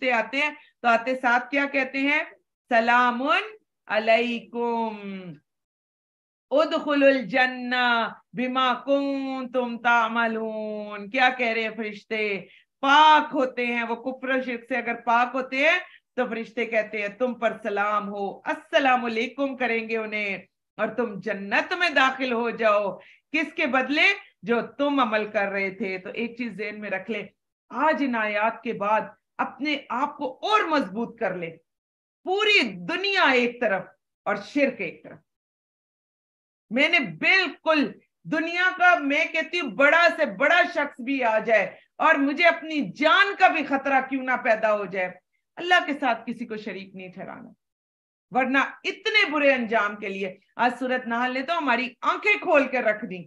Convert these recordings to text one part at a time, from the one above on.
فرشتے آتے ہیں تو آتے ساتھ کیا کہتے ہیں؟ سلام علیکم ادخلوا الجنہ بما کنتم تعملون. کیا کہہ رہے ہیں فرشتے؟ پاک ہوتے ہیں وہ، کفر و شرک سے اگر پاک ہوتے ہیں تو فرشتے کہتے ہیں تم پر سلام ہو، السلام علیکم کریں گے انہیں، اور تم جنت میں داخل ہو جاؤ. کس کے بدلے؟ جو تم عمل کر رہے تھے. تو ایک چیز ذہن میں رکھ لے، آج ان آیات کے بعد اپنے آپ کو اور مضبوط کر لے. پوری دنیا ایک طرف اور شرک ایک طرف. میں نے بالکل دنیا کا، میں کہتی ہوں بڑا سے بڑا شخص بھی آ جائے اور مجھے اپنی جان کا بھی خطرہ کیوں نہ پیدا ہو جائے، اللہ کے ساتھ کسی کو شریک نہیں ٹھہرانا، ورنہ اتنے برے انجام کے لیے. آج سورۃ نحل نے تو ہماری آنکھیں کھول کے رکھ دی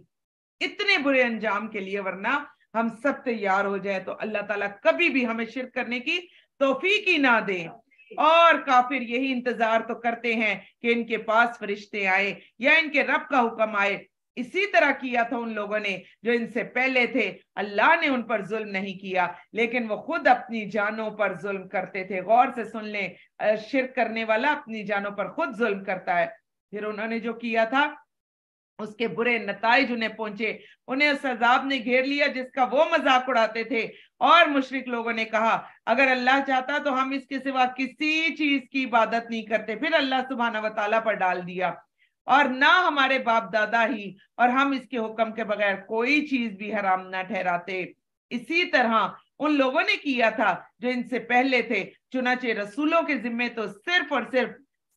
اتنے برے انجام کے لیے، ورنہ ہم سب تیار ہو جائے تو اللہ تعالیٰ کبھی بھی ہمیں شرک کرنے کی توفیق ہی نہ دے. اور کافر یہی انتظار تو کرتے ہیں کہ ان کے پاس فرشتے آئے یا ان کے رب کا حکم آئے. اسی طرح کیا تھا ان لوگوں نے جو ان سے پہلے تھے. اللہ نے ان پر ظلم نہیں کیا لیکن وہ خود اپنی جانوں پر ظلم کرتے تھے. غور سے سن لیں، شرک کرنے والا اپنی جانوں پر خود ظلم کرتا ہے. پھر انہوں نے جو کیا تھا اس کے برے نتائج انہیں پہنچے. انہیں اس عذاب نے گھیر لیا جس کا وہ مذاق اڑاتے تھے. اور مشرک لوگوں نے کہا اگر اللہ چاہتا تو ہم اس کے سوا کسی چیز کی عبادت نہیں کرتے. پھر اللہ سبحانہ و تعالیٰ پر ڈال دیا، اور نہ ہمارے باپ دادا ہی، اور ہم اس کے حکم کے بغیر کوئی چیز بھی حرام نہ ٹھہراتے. اسی طرح ان لوگوں نے کیا تھا جو ان سے پہلے تھے. چنانچہ رسولوں کے ذمے تو صرف اور صرف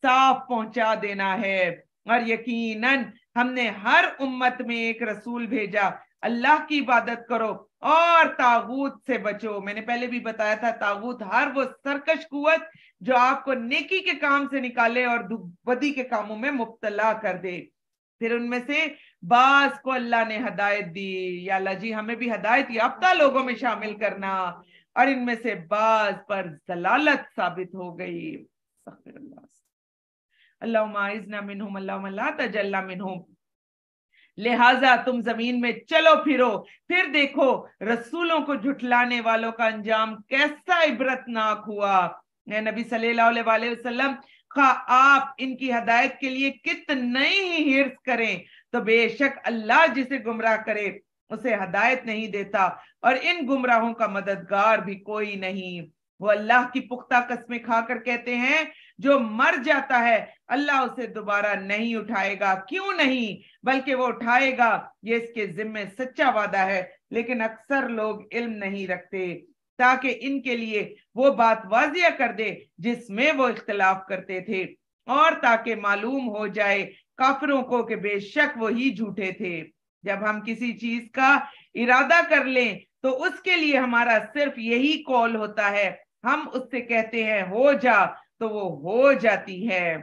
صاف پہنچا دینا ہے، اور یقیناً ہم نے ہر امت میں ایک رسول بھیجا، اللہ کی عبادت کرو اور طاغوت سے بچو. میں نے پہلے بھی بتایا تھا طاغوت ہر وہ سرکش قوت جو آپ کو نیکی کے کام سے نکالے اور بدی کے کاموں میں مبتلا کر دے. پھر ان میں سے بعض کو اللہ نے ہدایت دی. یا اللہ جی ہمیں بھی ہدایت یافتہ لوگوں میں شامل کرنا. اور ان میں سے بعض پر ضلالت ثابت ہو گئی. استغفر اللہ. اللہم اعذنا منہم اللہم لا تجعلنا منہم. لہٰذا تم زمین میں چلو پھرو، پھر دیکھو رسولوں کو جھٹلانے والوں کا انجام کیسا عبرتناک ہوا. اے نبی صلی اللہ علیہ وآلہ وسلم، خواہ آپ ان کی ہدایت کے لیے کتنے ہی حرص کریں تو بے شک اللہ جسے گمراہ کرے اسے ہدایت نہیں دیتا، اور ان گمراہوں کا مددگار بھی کوئی نہیں. وہ اللہ کی پختہ قسمیں کھا کر کہتے ہیں جو مر جاتا ہے اللہ اسے دوبارہ نہیں اٹھائے گا. کیوں نہیں، بلکہ وہ اٹھائے گا، یہ اس کے ذمے سچا وعدہ ہے. لیکن اکثر لوگ علم نہیں رکھتے تاکہ ان کے لیے وہ بات واضح کر دے جس میں وہ اختلاف کرتے تھے، اور تاکہ معلوم ہو جائے کافروں کو کہ بے شک وہی جھوٹے تھے. جب ہم کسی چیز کا ارادہ کر لیں تو اس کے لیے ہمارا صرف یہی قول ہوتا ہے، ہم اس سے کہتے ہیں ہو جا تو وہ ہو جاتی ہے.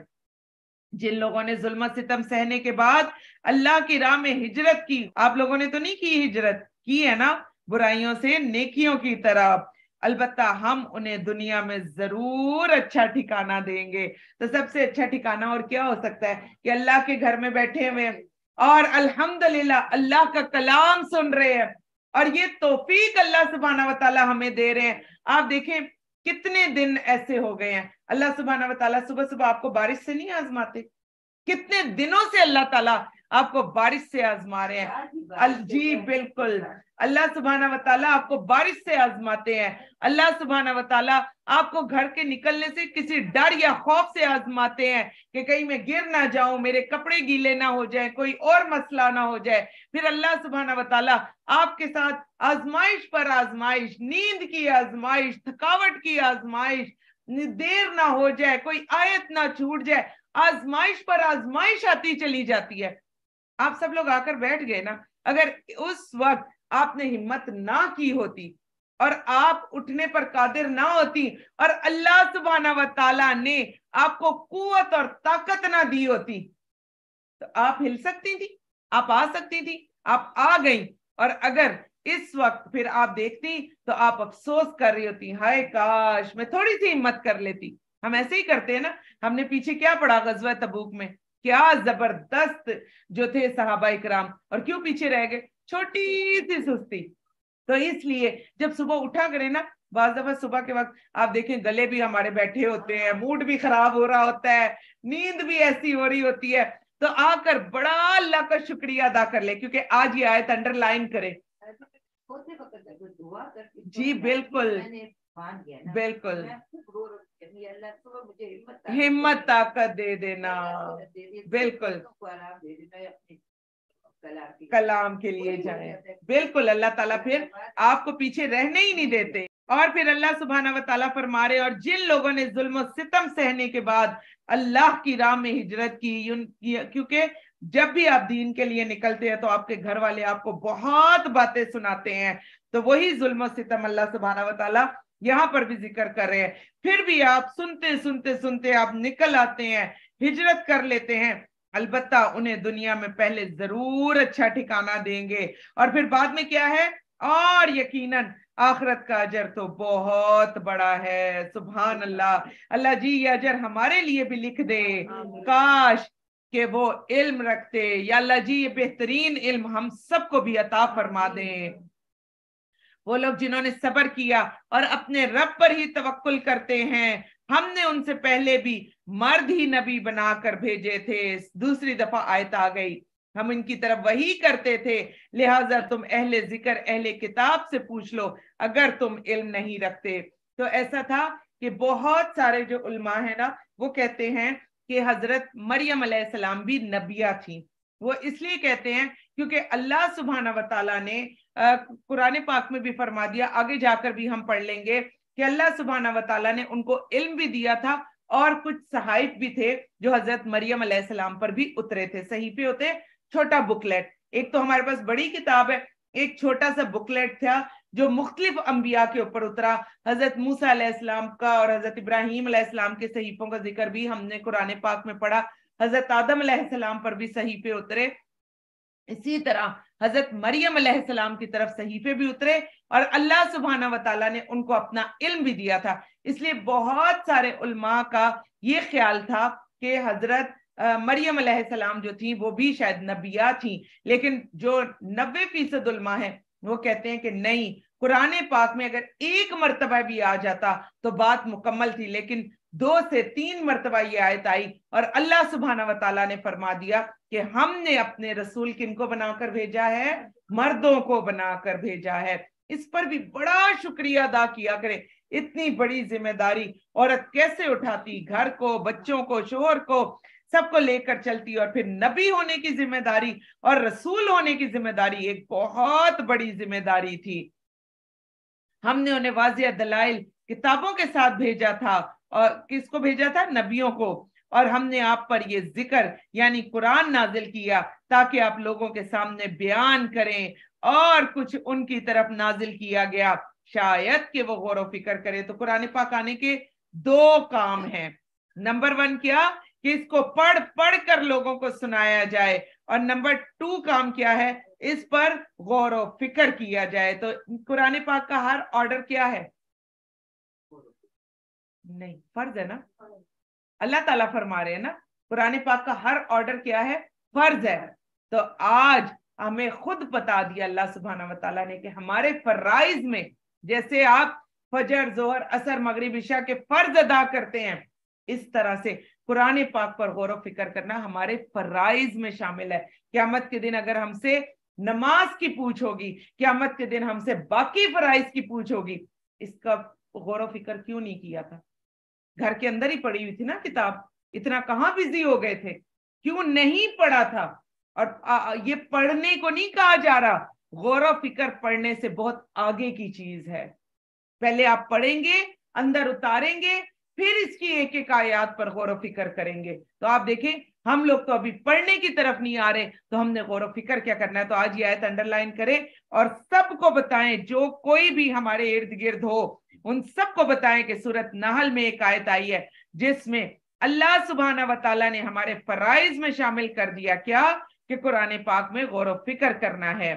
جن لوگوں نے ظلم و ستم سہنے کے بعد اللہ کی راہ میں ہجرت کی، آپ لوگوں نے تو نہیں کی ہجرت، کی ہے نا برائیوں سے نیکیوں کی طرف، البتہ ہم انہیں دنیا میں ضرور اچھا ٹھکانہ دیں گے. تو سب سے اچھا ٹھکانہ اور کیا ہو سکتا ہے کہ اللہ کے گھر میں بیٹھے ہوئے اور الحمدللہ اللہ کا کلام سن رہے ہیں، اور یہ توفیق اللہ سبحانہ و تعالی ہمیں دے رہے ہیں. آپ دیکھیں کتنے دن ایسے ہو گئے ہیں اللہ سبحانہ و تعالیٰ صبح صبح آپ کو بارش سے نہیں آزماتے؟ کتنے دنوں سے اللہ تعالیٰ آپ کو بارش سے آزما رہے ہیں. جی بالکل، اللہ سبحانہ و تعالیٰ آپ کو بارش سے آزماتے ہیں. اللہ سبحانہ و تعالیٰ آپ کو گھر کے نکلنے سے کسی ڈر یا خوف سے آزماتے ہیں کہ کہیں میں گر نہ جاؤں، میرے کپڑے گیلے نہ ہو جائیں، کوئی اور مسئلہ نہ ہو جائے. پھر اللہ سبحانہ و تعالیٰ آپ کے ساتھ آزمائش پر آزمائش، نیند کی آزمائش، تھکاوٹ کی آزمائش، دیر نہ ہو جائے، کوئی آیت نہ چھوٹ جائے، آزمائش پر آزمائش آتی چلی جاتی ہے. آپ سب لوگ آ کر بیٹھ گئے نا، اگر اس وقت آپ نے ہمت نہ کی ہوتی اور آپ اٹھنے پر قادر نہ ہوتی اور اللہ سبحانہ و تعالیٰ نے آپ کو قوت اور طاقت نہ دی ہوتی تو آپ ہل سکتی تھی، آپ آ سکتی تھی، آپ آ گئیں. اور اگر اس وقت پھر آپ دیکھتی تو آپ افسوس کر رہی ہوتی، ہائے کاش میں تھوڑی سی ہمت کر لیتی. ہم ایسے ہی کرتے ہیں نا. ہم نے پیچھے کیا پڑھا غزوہ تبوک میں، کیا زبردست جو تھے صحابہ اکرام، اور کیوں پیچھے رہ گئے؟ چھوٹی سی سستی. تو اس لیے جب صبح اٹھا کرے نا बाज़ दफा सुबह के वक्त आप देखें गले भी हमारे बैठे होते हैं, मूड भी खराब हो रहा होता है, नींद भी ऐसी हो रही होती है, तो आकर बड़ा अल्लाह का शुक्रिया अदा कर ले, क्योंकि आज ये आयत अंडरलाइन करें। जी बिल्कुल बिल्कुल, हिम्मत ताकत दे देना, बिल्कुल कलाम के लिए जाए, बिल्कुल अल्लाह ताला फिर आपको पीछे रहने ही नहीं देते। और फिर अल्लाह सुब्हाना व ताला फरमा रहे, और जिन लोगों ने जुल्म और सितम सहने के बाद अल्लाह की राह में हिजरत की, क्योंकि जब भी आप दीन के लिए निकलते हैं तो आपके घर वाले आपको बहुत बातें सुनाते हैं, तो वही जुल्म और सितम अल्लाह सुब्हाना व ताला यहाँ पर भी जिक्र कर रहे हैं। फिर भी आप सुनते सुनते सुनते आप निकल आते हैं, हिजरत कर लेते हैं, अलबत्ता उन्हें दुनिया में पहले जरूर अच्छा ठिकाना देंगे, और फिर बाद में क्या है, और यकीनन आखिरत का अजर तो बहुत बड़ा है। सुभान अल्लाह। अल्लाह जी ये अजर हमारे लिए भी लिख दे, काश कि वो इल्म रखते, या अल्लाह जी ये बेहतरीन इल्म हम सबको भी अता फरमा दें। वो लोग जिन्होंने सब्र किया और अपने रब पर ही तवक्कुल करते हैं, हमने उनसे पहले भी मर्द ही नबी बनाकर भेजे थे। दूसरी दफा आयत आ गई, हम इनकी तरफ वही करते थे, लिहाजा तुम अहले जिक्र अहले किताब से पूछ लो अगर तुम इल्म नहीं रखते। तो ऐसा था कि बहुत सारे जो उलमा है ना, वो कहते हैं कि हजरत मरियम अलैहिस्सलाम भी नबिया थी। वो इसलिए कहते हैं क्योंकि अल्लाह सुब्हाना व तआला ने कुरान पाक में भी फरमा दिया, आगे जाकर भी हम पढ़ लेंगे कि अल्लाह सुब्हाना व तआला ने उनको इल्म भी दिया था, और कुछ सहाइफ भी थे जो हजरत मरियम अलैहिस्सलाम पर भी उतरे थे। सहीफे होते छोटा बुकलेट, एक तो हमारे पास बड़ी किताब है, एक छोटा सा बुकलेट था जो मुख्तलिफ अंबिया के ऊपर उतरा। हजरत मूसा अलैहिस्सलाम का और हजरत इब्राहिम अलैहिस्सलाम के सहीफों का जिक्र भी हमने कुरान पाक में पढ़ा, हजरत आदम अलैहिस्सलाम पर भी सहीफे उतरे, इसी तरह हजरत मरियम अलैहिस्सलाम की तरफ सहीफे भी उतरे, और अल्लाह सुब्हाना व तआला ने उनको अपना इल्म भी दिया था। इसलिए बहुत सारे उलमा का ये ख्याल था कि हजरत मरियम अलैहिस्सलाम जो थी वो भी शायद नबिया थी, लेकिन जो 90% उलमा है वो कहते हैं कि नहीं, कुरान पाक में अगर एक मर्तबा भी आ जाता तो बात मुकम्मल थी, लेकिन 2 से 3 मर्तबा ये आयत आई और अल्लाह सुब्हाना व तआला ने फरमा दिया कि हमने अपने रसूल किनको बनाकर भेजा है, मर्दों को बनाकर भेजा है। इस पर भी बड़ा शुक्रिया अदा किया करे। इतनी बड़ी जिम्मेदारी औरत कैसे उठाती, घर को, बच्चों को, शोहर को, सबको लेकर चलती, और फिर नबी होने की जिम्मेदारी और रसूल होने की जिम्मेदारी एक बहुत बड़ी जिम्मेदारी थी। हमने उन्हें वाज़िह दलाइल किताबों के साथ भेजा था, और किसको भेजा था? नबियों को। और हमने आप पर ये जिक्र यानी कुरान नाजिल किया ताकि आप लोगों के सामने बयान करें, और कुछ उनकी तरफ नाजिल किया गया शायद कि वो गौर व फिक्र करे। तो कुरान पाक आने के 2 काम हैं। नंबर 1 क्या कि इसको पढ़ पढ़ कर लोगों को सुनाया जाए, और नंबर 2 काम क्या है, इस पर गौर व फिक्र किया जाए। तो कुरान पाक का हर ऑर्डर क्या है? नहीं, फर्ज है ना। अल्लाह ताला फरमा रहे हैं ना, कुरान पाक का हर ऑर्डर क्या है? फर्ज है। तो आज हमें खुद बता दिया अल्लाह सुब्हाना व तआला ने कि हमारे फराइज में, जैसे आप फजर, जोहर, असर, मगरिब, इशा के फर्ज अदा करते हैं, इस तरह से कुरान पाक पर गौर व फिक्र करना हमारे फराइज में शामिल है। क़यामत के दिन अगर हमसे नमाज की पूछ होगी, क़यामत के दिन हमसे बाकी फराइज की पूछ होगी, इसका गौर व फिक्र क्यों नहीं किया था? घर के अंदर ही पड़ी हुई थी ना किताब, इतना कहाँ बिजी हो गए थे, क्यों नहीं पढ़ा था? और ये पढ़ने को नहीं कहा जा रहा, गौर व फिक्र पढ़ने से बहुत आगे की चीज है। पहले आप पढ़ेंगे, अंदर उतारेंगे, फिर इसकी एक एक आयत पर गौर व फिक्र करेंगे। तो आप देखें हम लोग तो अभी पढ़ने की तरफ नहीं आ रहे, तो हमने गौर व फिक्र क्या करना है? तो आज ये आयत अंडरलाइन करें और सबको बताएं, जो कोई भी हमारे इर्द गिर्द हो उन सबको बताएं कि सूरत नहल में एक आयत आई है जिसमें अल्लाह सुब्हाना व तआला ने हमारे फराइज में शामिल कर दिया क्या कि कुरान पाक में गौर व फिक्र करना है।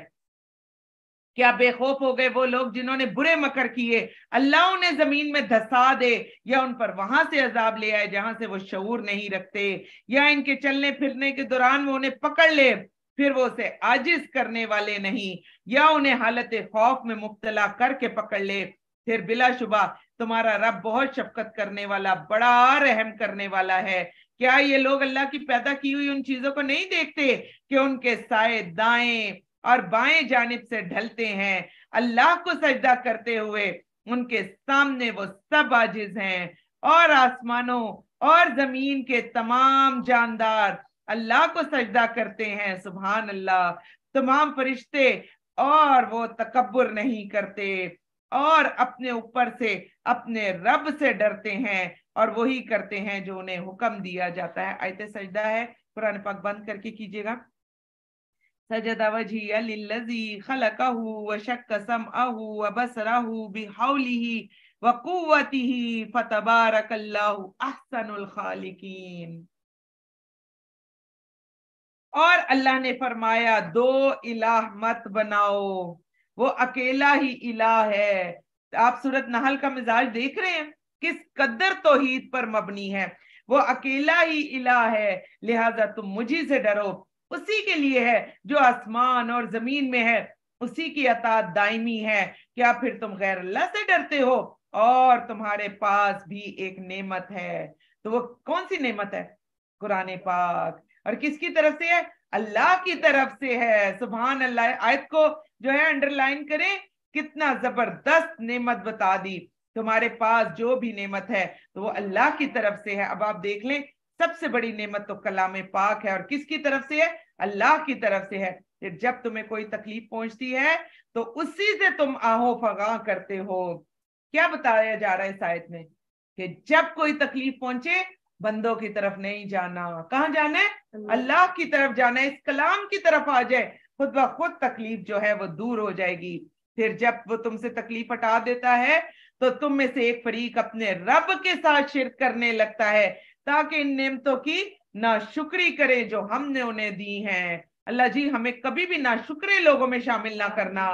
क्या बेखौफ हो गए वो लोग जिन्होंने बुरे मकर किए, अल्लाह उन्हें जमीन में धसा दे या उन पर वहां से अजाब ले आए जहां से वो शऊर नहीं रखते, या इनके चलने फिरने के दौरान वो उन्हें पकड़ ले फिर वो उसे आजिज करने वाले नहीं, या उन्हें हालत खौफ में मुब्तला करके पकड़ ले پھر بلا شبہ تمہارا رب بہت شفقت کرنے والا، بڑا رحم کرنے والا ہے۔ کیا یہ لوگ اللہ کی پیدا کی ہوئی ان چیزوں کو نہیں دیکھتے کہ ان کے سائے دائیں اور بائیں جانب سے ڈھلتے ہیں؟ اللہ کو سجدہ کرتے ہوئے ان کے سامنے وہ سب عاجز ہیں، اور آسمانوں اور زمین کے تمام جاندار اللہ کو سجدہ کرتے ہیں۔ سبحان اللہ، تمام فرشتے، اور وہ تکبر نہیں کرتے اور اپنے اوپر سے اپنے رب سے ڈرتے ہیں، اور وہی کرتے ہیں جو انہیں حکم دیا جاتا ہے۔ آیت سجدہ ہے، قرآن پاک بند کر کے کیجیے گا۔ سجد وجهي للذي خلقه وشق سمعه وبصره بحوله وقوته فتبارك الله احسن الخالقین۔ اور اللہ نے فرمایا دو الہ مت بناؤ، وہ اکیلا ہی الہ ہے۔ آپ سورۃ نحل کا مزاج دیکھ رہے ہیں، کس قدر توحید پر مبنی ہے۔ وہ اکیلا ہی الہ ہے، لہذا تم مجھی سے ڈرو، اسی کے لیے ہے جو آسمان اور زمین میں ہے، اسی کی اطاعت دائمی ہے۔ کیا پھر تم غیر اللہ سے ڈرتے ہو؟ اور تمہارے پاس بھی ایک نعمت ہے، تو وہ کون سی نعمت ہے؟ قرآن پاک۔ اور کس کی طرف سے ہے؟ اللہ کی طرف سے ہے۔ سبحان اللہ، آیت کو جو ہے انڈر لائن کریں، کتنا زبردست نعمت بتا دی۔ تمہارے پاس جو بھی نعمت ہے تو وہ اللہ کی طرف سے ہے۔ اب آپ دیکھ لیں، سب سے بڑی نعمت تو کلام پاک ہے، اور کس کی طرف سے ہے؟ اللہ کی طرف سے ہے۔ پھر جب تمہیں کوئی تکلیف پہنچتی ہے تو اسی سے تم آہو فغاں کرتے ہو۔ کیا بتایا جا رہا ہے اس آیت میں؟ کہ جب کوئی تکلیف پہنچے، بندوں کی طرف نہیں جانا، کہاں جانا ہے؟ اللہ کی طرف جانا ہے۔ اس کلام کی طرف آ جائے، خود بخود تکلیف جو ہے وہ دور ہو جائے گی۔ پھر جب وہ تم سے تکلیف ہٹا دیتا ہے تو تم میں سے ایک فریق اپنے رب کے ساتھ شرک کرنے لگتا ہے، تاکہ ان نعمتوں کی ناشکری کرے جو ہم نے انہیں دی ہیں۔ اللہ جی ہمیں کبھی بھی ناشکرے لوگوں میں شامل نہ کرنا۔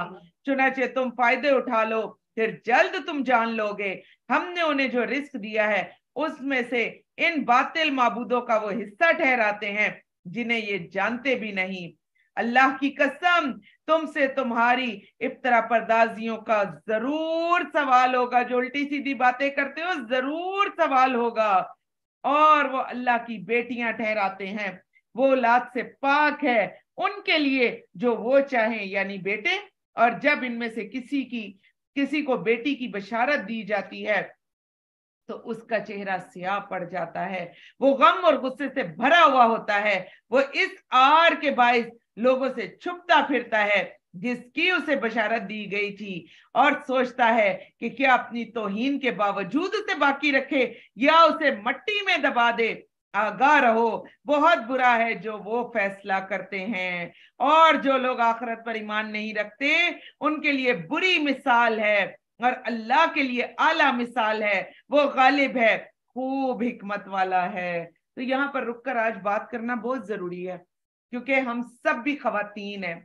چنانچہ تم فائدے اٹھا لو، پھر جلد تم جان لو گے ہم نے انہیں جو رزق دیا ہے اس میں سے ان باطل معبودوں کا وہ حصہ ٹھہراتے ہیں جنہیں یہ جانتے بھی نہیں۔ اللہ کی قسم، تم سے تمہاری افطرا پردازیوں کا ضرور سوال ہوگا، جو الٹی سیدھی باتیں کرتے ہو ضرور سوال ہوگا۔ اور وہ اللہ کی بیٹیاں ٹھہراتے ہیں، وہ اولاد سے پاک ہے ان کے لیے جو وہ چاہیں، یعنی بیٹے۔ اور جب ان میں سے کسی کو بیٹی کی بشارت دی جاتی ہے تو اس کا چہرہ سیاہ پڑ جاتا ہے، وہ غم اور غصے سے بھرا ہوا ہوتا ہے، وہ اس آر کے باعث لوگوں سے چھپتا پھرتا ہے جس کی اسے بشارت دی گئی تھی، اور سوچتا ہے کہ کیا اپنی توہین کے باوجود اسے باقی رکھے یا اسے مٹی میں دبا دے۔ آگاہ رہو، بہت برا ہے جو وہ فیصلہ کرتے ہیں، اور جو لوگ آخرت پر ایمان نہیں رکھتے ان کے لیے بری مثال ہے، اور اللہ کے لیے اعلیٰ مثال ہے، وہ غالب ہے، خوب حکمت والا ہے۔ تو یہاں پر رک کر آج بات کرنا بہت ضروری ہے، کیونکہ ہم سب بھی خواتین ہیں،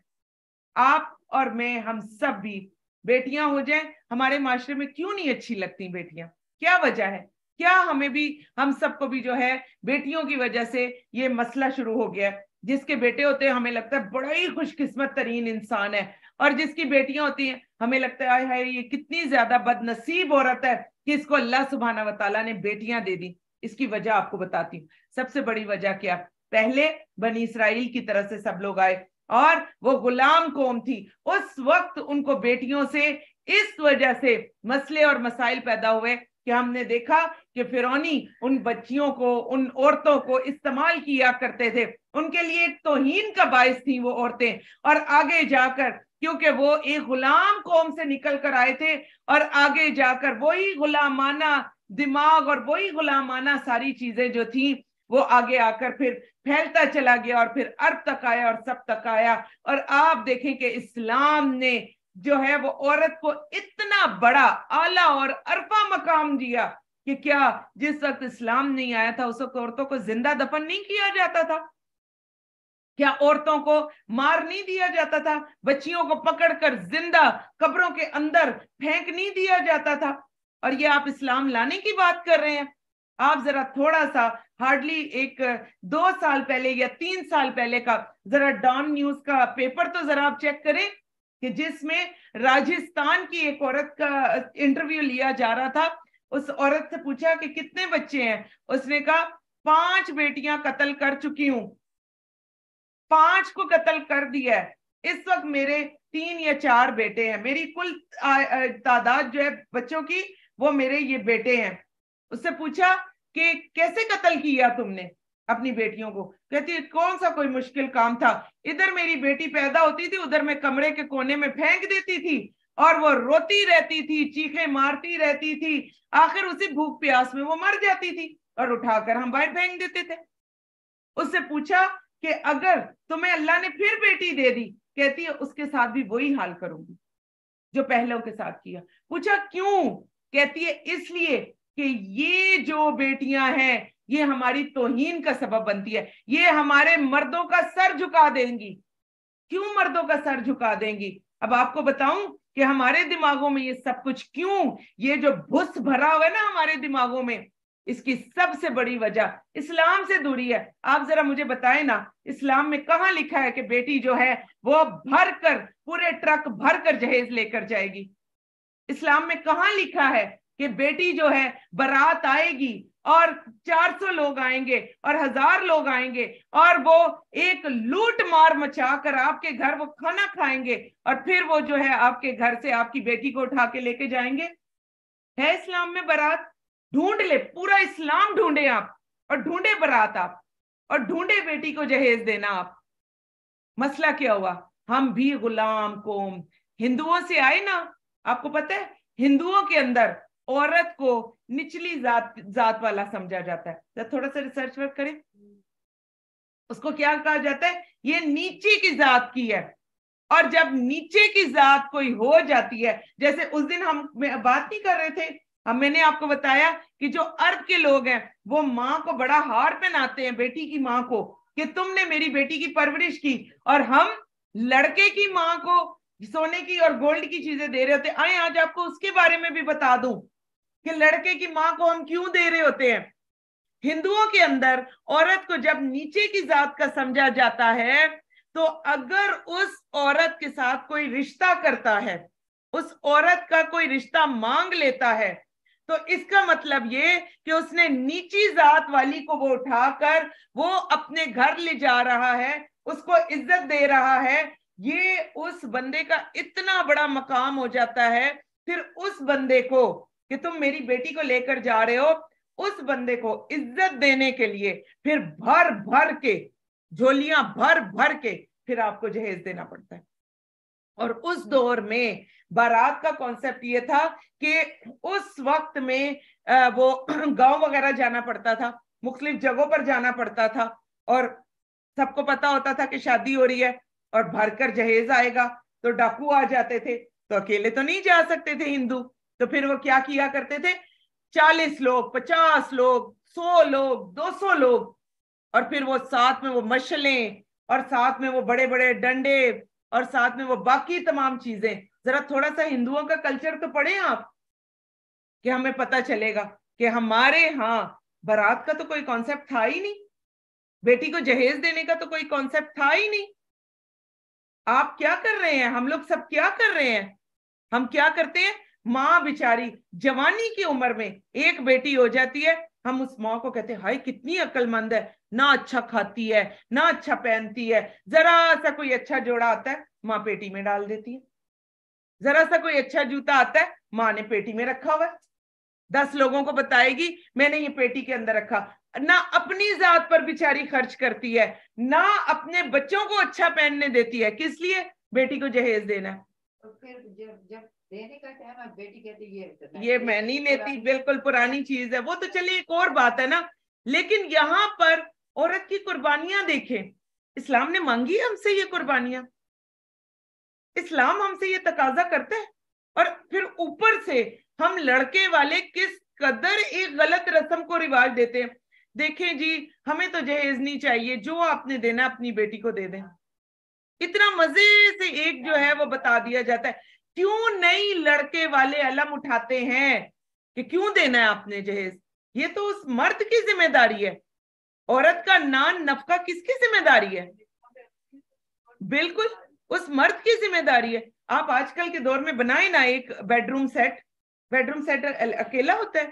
آپ اور میں، ہم سب بھی بیٹیاں ہو جائیں۔ ہمارے معاشرے میں کیوں نہیں اچھی لگتی بیٹیاں؟ کیا وجہ ہے؟ کیا ہمیں بھی، ہم سب کو بھی جو ہے بیٹیوں کی وجہ سے یہ مسئلہ شروع ہو گیا ہے؟ جس کے بیٹے ہوتے ہیں ہمیں لگتا ہے بڑا ہی خوش قسمت ترین انسان ہے، اور جس کی بیٹیاں ہوتی ہیں ہمیں لگتا ہے یہ کتنی زیادہ بد نصیب عورت ہے کہ اس کو اللہ سبحانہ و تعالیٰ نے بیٹیاں دے دی۔ اس کی وجہ آپ کو بتاتی ہوں۔ سب سے بڑی وجہ کیا؟ پہلے بنی اسرائیل کی طرف سے سب لوگ آئے اور وہ غلام قوم تھی، اس وقت ان کو بیٹیوں سے اس وجہ سے مسئلے اور مسائل پیدا ہوئے کہ ہم نے دیکھا کہ فرعونی ان بچیوں کو، ان عورتوں کو استعمال کیا کرتے تھے، ان کے لیے ایک توہین کا باعث تھی وہ عورتیں، اور آگے جا کر کیونکہ وہ ایک غلام قوم سے نکل کر آئے تھے، اور آگے جا کر وہی غلامانہ دماغ اور وہی غلامانہ ساری چیزیں جو تھیں وہ آگے آ کر پھر پھیلتا چلا گیا، اور پھر عرب تک آیا اور سب تک آیا۔ اور آپ دیکھیں کہ اسلام نے جو ہے وہ عورت کو اتنا بڑا اعلیٰ اور عرفہ مقام دیا کہ کیا جس وقت اسلام نہیں آیا تھا اس وقت عورتوں کو زندہ دفن نہیں کیا جاتا تھا؟ کیا عورتوں کو مار نہیں دیا جاتا تھا؟ بچیوں کو پکڑ کر زندہ قبروں کے اندر پھینک نہیں دیا جاتا تھا؟ اور یہ آپ اسلام لانے کی بات کر رہے ہیں؟ آپ ذرا تھوڑا سا ہارڈلی 2 سال پہلے یا 3 سال پہلے کا ذرا ڈان نیوز کا پیپر تو ذرا آپ چیک کریں، कि जिसमें राजस्थान की एक औरत का इंटरव्यू लिया जा रहा था। उस औरत से पूछा कि कितने बच्चे हैं, उसने कहा 5 बेटियां कत्ल कर चुकी हूं, 5 को कत्ल कर दिया है, इस वक्त मेरे 3 या 4 बेटे हैं, मेरी कुल तादाद जो है बच्चों की वो मेरे ये बेटे हैं। उससे पूछा कि कैसे कत्ल किया तुमने अपनी बेटियों को? कहती है कौन सा कोई मुश्किल काम था, इधर मेरी बेटी पैदा होती थी, उधर मैं कमरे के कोने में फेंक देती थी और वो रोती रहती थी, चीखें मारती रहती थी, आखिर उसी भूख प्यास में वो मर जाती थी और उठाकर हम बाहर फेंक देते थे। उससे पूछा कि अगर तुम्हें अल्लाह ने फिर बेटी दे दी, कहती है उसके साथ भी वही हाल करूंगी जो पहलों के साथ किया। पूछा क्यों? कहती है इसलिए कि ये जो बेटियां हैं ये हमारी तौहीन का सबब बनती है, ये हमारे मर्दों का सर झुका देंगी। क्यों मर्दों का सर झुका देंगी? अब आपको बताऊं कि हमारे दिमागों में ये सब कुछ क्यों, ये जो भुस भरा हुआ है ना हमारे दिमागों में, इसकी सबसे बड़ी वजह इस्लाम से दूरी है। आप जरा मुझे बताएं ना, इस्लाम में कहां लिखा है कि बेटी जो है वो भर कर, पूरे ट्रक भर कर जहेज लेकर जाएगी? इस्लाम में कहां लिखा है कि बेटी जो है बारात आएगी और 400 लोग आएंगे और 1000 लोग आएंगे और वो एक लूट मार मचा कर आपके घर वो खाना खाएंगे और फिर वो जो है आपके घर से आपकी बेटी को उठा के लेके जाएंगे? है इस्लाम में बारात? ढूंढ ले, पूरा इस्लाम ढूंढे आप और ढूंढे बारात आप और ढूंढे बेटी को जहेज देना आप। मसला क्या हुआ? हम भी गुलाम कौम, हिंदुओं से आए ना। आपको पता है हिंदुओं के अंदर औरत को निचली जात वाला समझा जाता है। तो थोड़ा सा रिसर्च वर्क करें, उसको क्या कहा जाता है? ये नीचे की जात की है। और जब नीचे की जात कोई हो जाती है, जैसे उस दिन हम बात नहीं कर रहे थे, मैंने आपको बताया कि जो अरब के लोग हैं वो माँ को बड़ा हार पहनाते हैं, बेटी की माँ को, कि तुमने मेरी बेटी की परवरिश की, और हम लड़के की माँ को सोने की और गोल्ड की चीजें दे रहे होते। आए आज आपको उसके बारे में भी बता दूं कि लड़के की माँ को हम क्यों दे रहे होते हैं। हिंदुओं के अंदर औरत को जब नीचे की जात का समझा जाता है, तो अगर उस औरत के साथ कोई रिश्ता करता है, उस औरत का कोई रिश्ता मांग लेता है, तो इसका मतलब ये कि उसने नीची जात वाली को वो उठाकर वो अपने घर ले जा रहा है, उसको इज्जत दे रहा है। ये उस बंदे का इतना बड़ा मकाम हो जाता है। फिर उस बंदे को कि तुम मेरी बेटी को लेकर जा रहे हो, उस बंदे को इज्जत देने के लिए फिर भर भर के, झोलियां भर भर के फिर आपको जहेज देना पड़ता है। और उस दौर में बारात का कॉन्सेप्ट ये था कि उस वक्त में वो गांव वगैरह जाना पड़ता था, मुख्तलिफ जगहों पर जाना पड़ता था, और सबको पता होता था कि शादी हो रही है और भरकर जहेज आएगा। तो डाकू आ जाते थे, तो अकेले तो नहीं जा सकते थे हिंदू, तो फिर वो क्या किया करते थे, 40 लोग, 50 लोग, 100 लोग, 200 लोग, और फिर वो साथ में वो मशलें और साथ में वो बड़े बड़े डंडे और साथ में वो बाकी तमाम चीजें। जरा थोड़ा सा हिंदुओं का कल्चर तो पढ़े आप, कि हमें पता चलेगा कि हमारे यहाँ बारात का तो कोई कॉन्सेप्ट था ही नहीं, बेटी को जहेज देने का तो कोई कॉन्सेप्ट था ही नहीं। आप क्या कर रहे हैं, हम लोग सब क्या कर रहे हैं? हम क्या करते हैं, माँ बेचारी जवानी की उम्र में एक बेटी हो जाती है, हम उस माँ को कहते हैं हाय कितनी अक्लमंद है, ना अच्छा खाती है ना अच्छा पहनती है, जरा सा कोई अच्छा जोड़ा आता है माँ पेटी में डाल देती है, जरा सा कोई अच्छा जूता आता है माँ ने पेटी में रखा हुआ है, 10 लोगों को बताएगी मैंने ये पेटी के अंदर रखा। ना अपनी जात पर बेचारी खर्च करती है, ना अपने बच्चों को अच्छा पहनने देती है। किस लिए? बेटी को जहेज देना है। तो फिर जब देने का टाइम है बेटी कहती ये मैं नहीं लेती, बिल्कुल पुरानी चीज है वो, तो चलिए एक और बात है ना। लेकिन यहाँ पर औरत की कुर्बानियां देखें, इस्लाम ने मांगी हमसे ये कुर्बानियां, इस्लाम हमसे ये तकाजा करता है। और फिर ऊपर से हम लड़के वाले किस कदर एक गलत रस्म को रिवाज देते हैं। देखें जी, हमें तो जहेज नहीं चाहिए, जो आपने देना अपनी बेटी को दे दें। इतना मजे से एक जो है वो बता दिया जाता है। क्यों नहीं लड़के वाले अलम उठाते हैं कि क्यों देना है आपने जहेज? ये तो उस मर्द की जिम्मेदारी है। औरत का नान नफका किसकी जिम्मेदारी है? बिल्कुल उस मर्द की जिम्मेदारी है। आप आजकल के दौर में बनाए ना एक बेडरूम सेट अकेला होता है,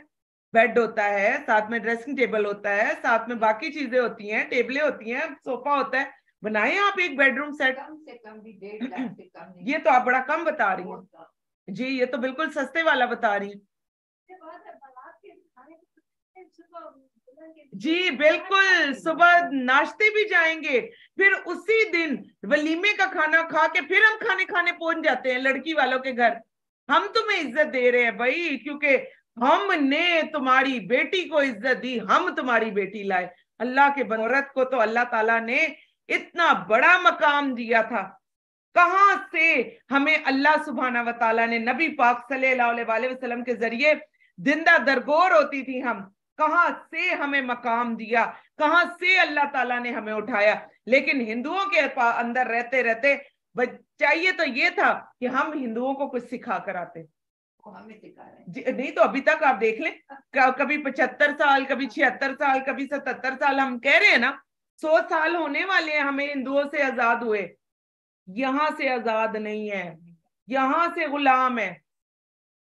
बेड होता है, साथ में ड्रेसिंग टेबल होता है, साथ में बाकी चीजें होती हैं, टेबलें होती हैं, सोफा होता है, बनाए आप एक बेडरूम सेट। कम से कम भी 1.5 लाख से कम नहीं। ये तो आप बड़ा कम बता रही हैं जी, ये तो बिल्कुल सस्ते वाला बता रही हैं जी। बिल्कुल, सुबह नाश्ते भी जाएंगे, फिर उसी दिन वलीमे का खाना खा के फिर हम खाने पहुंच जाते हैं लड़की वालों के घर। हम तुम्हें इज्जत दे रहे हैं भाई, क्योंकि हमने तुम्हारी बेटी को इज्जत दी, हम तुम्हारी बेटी लाए। अल्लाह के औरत को तो अल्लाह ताला ने इतना बड़ा मकाम दिया था। कहां से हमें अल्लाह सुब्हाना व तआला ने नबी पाक सल्लल्लाहु अलैहि वसल्लम के जरिए जिंदा दरगोर होती थी हम, कहां से हमें मकाम दिया, कहां से अल्लाह ताला ने हमें उठाया। लेकिन हिंदुओं के अंदर रहते रहते चाहिए तो ये था कि हम हिंदुओं को कुछ सिखा कर आते, हमें सिखा रहे हैं। नहीं तो अभी तक आप देख लें, कभी 75 साल, कभी 76 साल, कभी 77 साल, हम कह रहे हैं ना 100 साल होने वाले हैं हमें हिंदुओं से आजाद हुए। यहां से आजाद नहीं है, यहां से गुलाम है,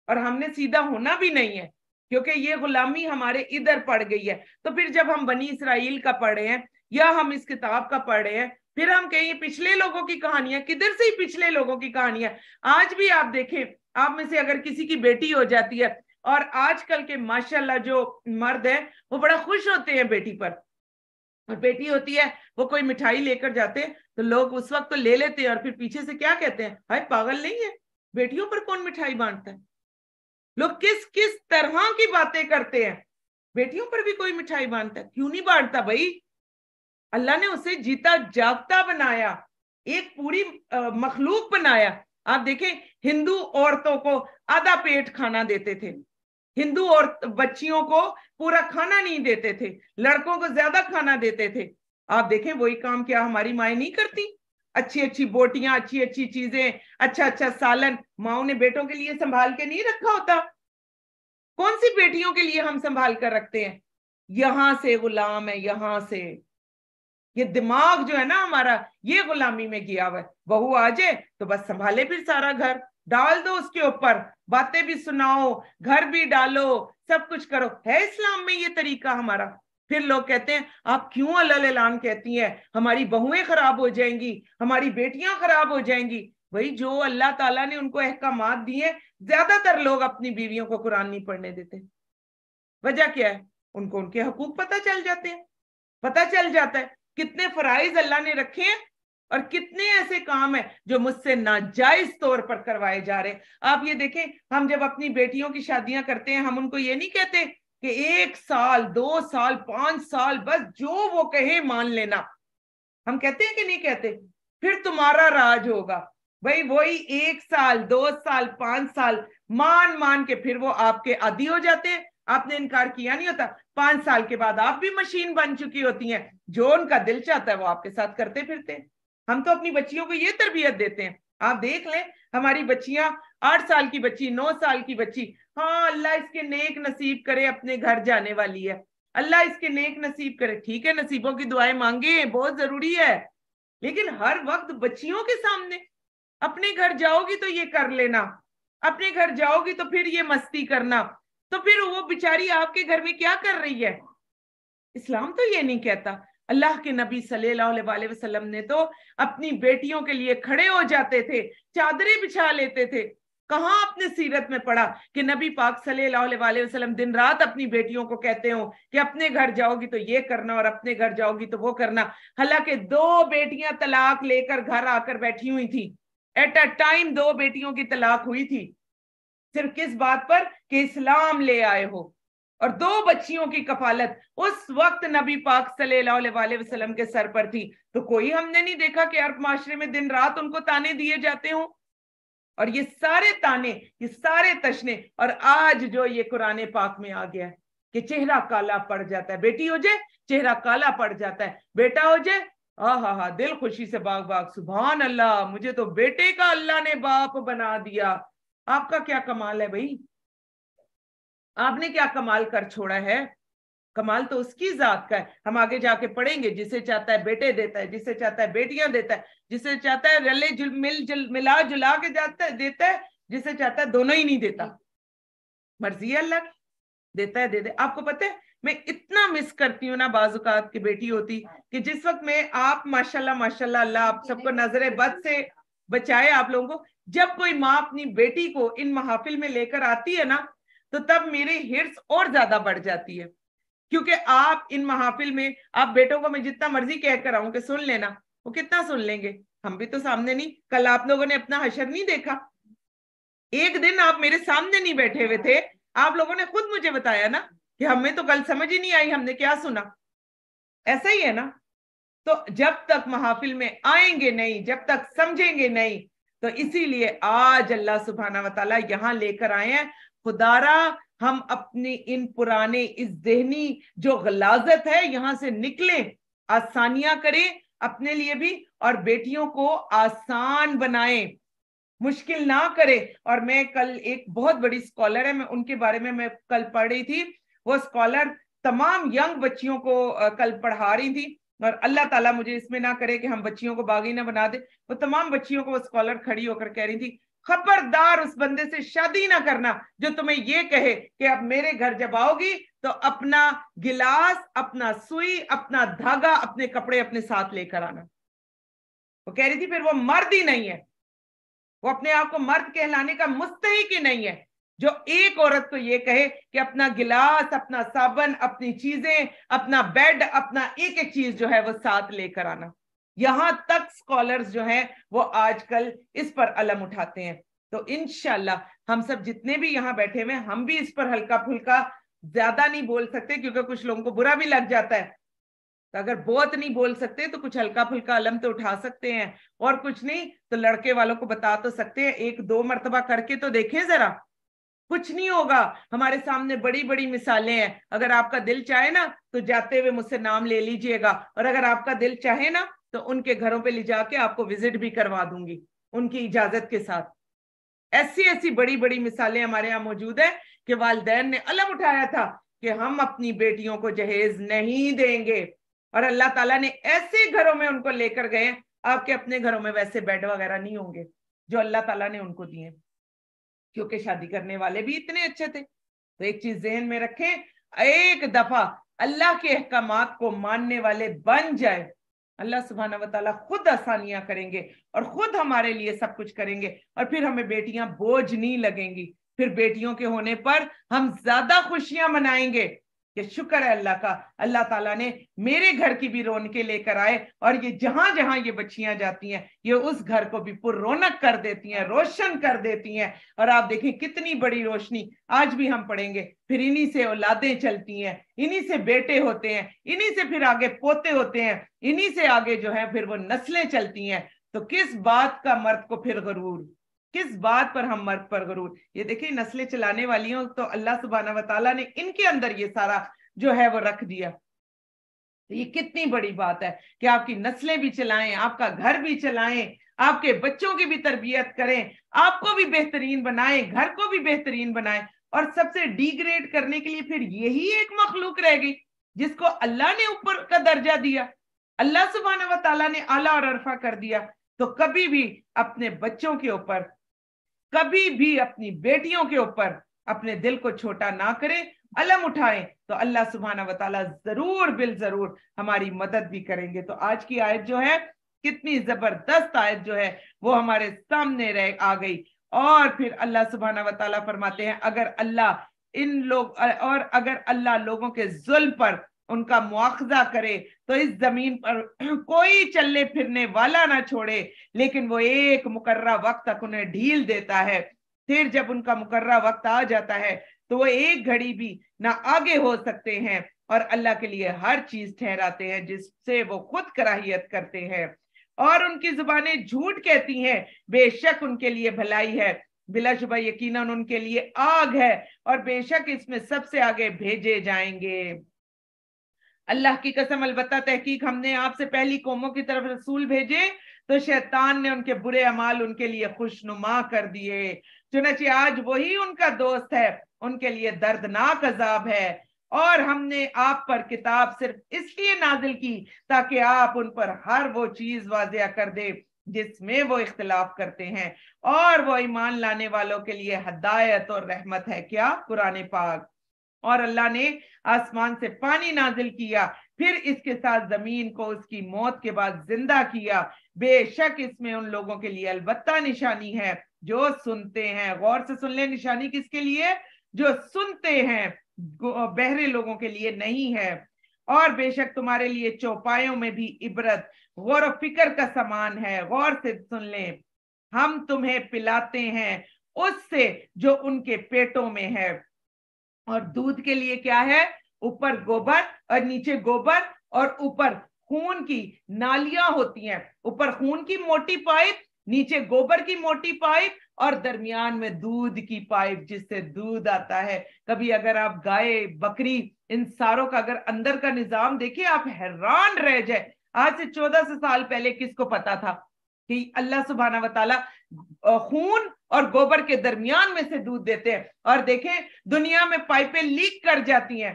और हमने सीधा होना भी नहीं है, क्योंकि ये गुलामी हमारे इधर पड़ गई है। तो फिर जब हम बनी इसराइल का पढ़े हैं या हम इस किताब का पढ़े हैं, फिर हम कहें पिछले लोगों की कहानियां, किधर से ही पिछले लोगों की कहानियां। आज भी आप देखें, आप में से अगर किसी की बेटी हो जाती है, और आजकल के माशाल्लाह जो मर्द है वो बड़ा खुश होते हैं बेटी पर, और बेटी होती है वो कोई मिठाई लेकर जाते हैं तो लोग उस वक्त तो ले लेते हैं, और फिर पीछे से क्या कहते हैं, हाय पागल नहीं है, बेटियों पर कौन मिठाई बांटता है। लोग किस किस तरह की बातें करते हैं, बेटियों पर भी कोई मिठाई बांटता है, क्यों नहीं बांटता भाई। अल्लाह ने उसे जीता जागता बनाया, एक पूरी मखलूक बनाया। आप देखें, हिंदू औरतों को आधा पेट खाना देते थे, हिंदू और बच्चियों को पूरा खाना नहीं देते थे, लड़कों को ज्यादा खाना देते थे। आप देखें वही काम क्या हमारी माएँ नहीं करती, अच्छी अच्छी बोटियां, अच्छी अच्छी चीजें, अच्छा अच्छा सालन माओ ने बेटों के लिए संभाल के नहीं रखा होता। कौन सी बेटियों के लिए हम संभाल कर रखते हैं। यहां से गुलाम है, यहां से ये दिमाग जो है ना हमारा, ये गुलामी में गया हुआ है। बहू आ जाए तो बस संभाले, फिर सारा घर डाल दो उसके ऊपर, बातें भी सुनाओ, घर भी डालो, सब कुछ करो। है इस्लाम में ये तरीका हमारा। फिर लोग कहते हैं आप क्यों अल्लाह ऐलान कहती हैं, हमारी बहुएं खराब हो जाएंगी, हमारी बेटियां खराब हो जाएंगी। वही जो अल्लाह ताला ने उनको अहकामात दिए, ज्यादातर लोग अपनी बीवियों को कुरान नहीं पढ़ने देते। वजह क्या है, उनको उनके हकूक पता चल जाते हैं, पता चल जाता है कितने फराइज अल्लाह ने रखे हैं और कितने ऐसे काम है जो मुझसे नाजायज तौर पर करवाए जा रहे हैं। आप ये देखें, हम जब अपनी बेटियों की शादियां करते हैं, हम उनको ये नहीं कहते कि 1 साल 2 साल 5 साल बस जो वो कहे मान लेना। हम कहते हैं कि नहीं कहते, फिर तुम्हारा राज होगा। भाई वही 1 साल 2 साल 5 साल मान मान के फिर वो आपके आदी हो जाते हैं। आपने इनकार किया नहीं होता, 5 साल के बाद आप भी मशीन बन चुकी होती हैं, जो उनका दिल चाहता है वो आपके साथ करते फिरते हैं। हम तो अपनी बच्चियों को ये तरबियत देते हैं। आप देख लें, हमारी बच्चियां 8 साल की बच्ची, 9 साल की बच्ची, हाँ अल्लाह इसके नेक नसीब करे, अपने घर जाने वाली है, अल्लाह इसके नेक नसीब करे। ठीक है, नसीबों की दुआएं मांगे, बहुत जरूरी है, लेकिन हर वक्त बच्चियों के सामने, अपने घर जाओगी तो ये कर लेना, अपने घर जाओगी तो फिर ये मस्ती करना, तो फिर वो बेचारी आपके घर में क्या कर रही है। इस्लाम तो ये नहीं कहता। अल्लाह के नबी सल्लल्लाहु अलैहि वसल्लम ने तो अपनी बेटियों के लिए खड़े हो जाते थे, चादरें बिछा लेते थे। कहां अपने सीरत में पढ़ा कि नबी पाक सल्लल्लाहु अलैहि वसल्लम दिन रात अपनी बेटियों को कहते हो कि अपने घर जाओगी तो ये करना और अपने घर जाओगी तो वो करना। हालांकि 2 बेटियां तलाक लेकर घर आकर बैठी हुई थी, एट अ टाइम 2 बेटियों की तलाक हुई थी, सिर्फ किस बात पर कि इस्लाम ले आए हो। और 2 बच्चियों की कफालत उस वक्त नबी पाक सल्लल्लाहु अलैहि वसल्लम के सर पर थी। तो कोई हमने नहीं देखा कि अरब माशरे में दिन रात उनको ताने दिए जाते हों। और ये सारे ताने, ये सारे तशने, और आज जो ये कुरान पाक में आ गया है कि चेहरा काला पड़ जाता है, बेटी हो जाए चेहरा काला पड़ जाता है, बेटा हो जाए हा दिल खुशी से बाग बाग, सुभान अल्लाह, मुझे तो बेटे का अल्लाह ने बाप बना दिया। आपका क्या कमाल है भाई, आपने क्या कमाल कर छोड़ा है। कमाल तो उसकी जात का है। हम आगे जाके पढ़ेंगे, जिसे चाहता है बेटे देता है, जिसे चाहता है बेटियां देता है, जिसे चाहता है रले मिला जुला के जाता है देता है, जिसे चाहता है दोनों ही नहीं देता। मर्जी है अल्लाह की, देता है दे दे। आपको पता है मैं इतना मिस करती हूँ ना बाजुकात की बेटी होती कि जिस वक्त में आप माशाल्लाह माशाल्लाह अल्लाह आप सबको नजरे बद से बचाए आप लोगों को, जब कोई माँ अपनी बेटी को इन महाफिल में लेकर आती है ना, तो तब मेरी हिर्स और ज्यादा बढ़ जाती है। क्योंकि आप इन महाफिल में, आप बेटों को मैं जितना मर्जी कह कर आऊं कि सुन लेना, वो कितना सुन लेंगे? हम भी तो सामने नहीं, कल आप लोगों ने अपना हशर नहीं देखा, एक दिन आप मेरे सामने नहीं बैठे हुए थे, आप लोगों ने खुद मुझे बताया ना कि हमें तो कल समझ ही नहीं आई, हमने क्या सुना। ऐसा ही है ना। तो जब तक महाफिल में आएंगे नहीं, जब तक समझेंगे नहीं, तो इसीलिए आज अल्लाह सुब्हाना व तआला यहां लेकर आए हैं। खुदारा हम अपनी इन पुराने इस ज़हनी जो गलाजत है यहां से निकलें, आसानियां करें अपने लिए भी और बेटियों को आसान बनाएं, मुश्किल ना करे। और मैं कल एक बहुत बड़ी स्कॉलर है, मैं उनके बारे में मैं कल पढ़ रही थी, वो स्कॉलर तमाम यंग बच्चियों को कल पढ़ा रही थी, और अल्लाह ताला मुझे इसमें ना करे कि हम बच्चियों को बागी ना बना दे। वो तमाम बच्चियों को वो स्कॉलर खड़ी होकर कह रही थी, खबरदार उस बंदे से शादी ना करना जो तुम्हें ये कहे कि अब मेरे घर जब आओगी तो अपना गिलास, अपना सुई, अपना धागा, अपने कपड़े अपने साथ लेकर आना। वो कह रही थी फिर वो मर्द ही नहीं है, वो अपने आप को मर्द कहलाने का मुस्तहिक ही नहीं है जो एक औरत को ये कहे कि अपना गिलास, अपना साबन, अपनी चीजें, अपना बेड, अपना एक एक चीज जो है वो साथ लेकर आना। यहां तक स्कॉलर्स जो हैं वो आजकल इस पर अलम उठाते हैं। तो इंशाल्लाह हम सब जितने भी यहाँ बैठे हुए हम भी इस पर हल्का फुल्का, ज्यादा नहीं बोल सकते क्योंकि कुछ लोगों को बुरा भी लग जाता है, तो अगर बहुत नहीं बोल सकते तो कुछ हल्का फुल्का अलम तो उठा सकते हैं, और कुछ नहीं तो लड़के वालों को बता तो सकते हैं, एक दो मर्तबा करके तो देखें जरा, कुछ नहीं होगा। हमारे सामने बड़ी बड़ी मिसालें हैं, अगर आपका दिल चाहे ना तो जाते हुए मुझसे नाम ले लीजिएगा, और अगर आपका दिल चाहे ना तो उनके घरों पे ले जाके आपको विजिट भी करवा दूंगी उनकी इजाजत के साथ। ऐसी ऐसी बड़ी बड़ी मिसालें हमारे यहाँ मौजूद है कि वालिदैन ने अलम उठाया था कि हम अपनी बेटियों को जहेज नहीं देंगे, और अल्लाह ताला ने ऐसे घरों में उनको लेकर गए, आपके अपने घरों में वैसे बेड वगैरह नहीं होंगे जो अल्लाह ताला ने उनको दिए, क्योंकि शादी करने वाले भी इतने अच्छे थे। तो एक चीज जहन में रखें, एक दफा अल्लाह के अहकामात को मानने वाले बन जाए, अल्लाह सुब्हाना व तआला खुद आसानियां करेंगे और खुद हमारे लिए सब कुछ करेंगे, और फिर हमें बेटियां बोझ नहीं लगेंगी। फिर बेटियों के होने पर हम ज्यादा खुशियां मनाएंगे कि शुक्र है अल्लाह का, अल्लाह ताला ने मेरे घर की भी रौनकें लेकर आए, और ये जहां जहां ये बच्चियां जाती हैं ये उस घर को भी पुर रौनक कर देती हैं, रोशन कर देती हैं। और आप देखें कितनी बड़ी रोशनी, आज भी हम पढ़ेंगे, फिर इन्हीं से औलादें चलती हैं, इन्हीं से बेटे होते हैं, इन्हीं से फिर आगे पोते होते हैं, इन्हीं से आगे जो है फिर वो नस्लें चलती हैं। तो किस बात का मर्द को फिर गरूर, किस बात पर हम मर्द पर गरूर। ये देखिए नस्लें चलाने वाली हो तो अल्लाह सुब्हाना व तआला ने इनके अंदर ये सारा जो है वो रख दिया। तो ये कितनी बड़ी बात है कि आपकी नस्लें भी चलाएं, आपका घर भी चलाएं, आपके बच्चों की भी तरबियत करें, आपको भी बेहतरीन बनाएं, घर को भी बेहतरीन बनाएं। और सबसे डिग्रेड करने के लिए फिर यही एक मखलूक रह गई जिसको अल्लाह ने ऊपर का दर्जा दिया, अल्लाह सुब्हाना व तआला ने आला और अरफा कर दिया। तो कभी भी अपने बच्चों के ऊपर, कभी भी अपनी बेटियों के ऊपर अपने दिल को छोटा ना करें, अलम उठाएं, तो अल्लाह सुब्हाना व तआला जरूर बिल जरूर हमारी मदद भी करेंगे। तो आज की आयत जो है कितनी जबरदस्त आयत जो है वो हमारे सामने रह आ गई। और फिर अल्लाह सुब्हाना व तआला फरमाते हैं, अगर अल्लाह लोगों के जुल्म पर उनका मुआखजा करे तो इस जमीन पर कोई चलने फिरने वाला ना छोड़े, लेकिन वो एक मुकर्रा वक्त तक उन्हें ढील देता है। फिर जब उनका मुकर्रा वक्त आ जाता है तो वो एक घड़ी भी ना आगे हो सकते हैं, और अल्लाह के लिए हर चीज ठहराते हैं जिससे वो खुद कराहियत करते हैं, और उनकी जुबानें झूठ कहती हैं, बेशक उनके लिए भलाई है, बिलाशुबा यकीनन उनके लिए आग है, और बेशक इसमें सबसे आगे भेजे जाएंगे। अल्लाह की कसम, अलबत्ता तहकीक हमने आपसे पहली कौमों की तरफ रसूल भेजे तो शैतान ने उनके बुरे अमाल उनके लिए खुशनुमा कर दिए, चुनांचे आज वही उनका दोस्त है, उनके लिए दर्दनाक अजाब है। اور ہم نے آپ پر کتاب صرف اس لیے نازل کی تاکہ آپ ان پر ہر وہ چیز واضح کر دے جس میں وہ اختلاف کرتے ہیں، اور وہ ایمان لانے والوں کے لیے ہدایت اور رحمت ہے۔ کیا؟ قرآن پاک۔ اور اللہ نے آسمان سے پانی نازل کیا، پھر اس کے ساتھ زمین کو اس کی موت کے بعد زندہ کیا، بے شک اس میں ان لوگوں کے لیے البتہ نشانی ہے جو سنتے ہیں۔ غور سے سن لیں، نشانی کس کے لیے؟ جو سنتے ہیں، بہرے لوگوں کے لیے نہیں ہے۔ اور بے شک تمہارے لیے چوپایوں میں بھی عبرت، غور و فکر کا سامان ہے۔ غور سے سن لیں، ہم تمہیں پلاتے ہیں اس سے جو ان کے پیٹوں میں ہے، اور دودھ کے لیے کیا ہے؟ اوپر گوبر اور نیچے گوبر، اور اوپر خون کی نالیاں ہوتی ہیں، اوپر خون کی موٹی پائپ، نیچے گوبر کی موٹی پائپ، اور درمیان میں دودھ کی پائپ جس سے دودھ آتا ہے۔ کبھی اگر آپ گائے، بکری، ان ساروں کا اگر اندر کا نظام دیکھیں آپ حیران رہ جائے۔ آج سے 1400 سال پہلے کس کو پتا تھا کہ اللہ سبحانہ و تعالیٰ خون اور گوبر کے درمیان میں سے دودھ دیتے ہیں؟ اور دیکھیں دنیا میں پائپیں لیک کر جاتی ہیں،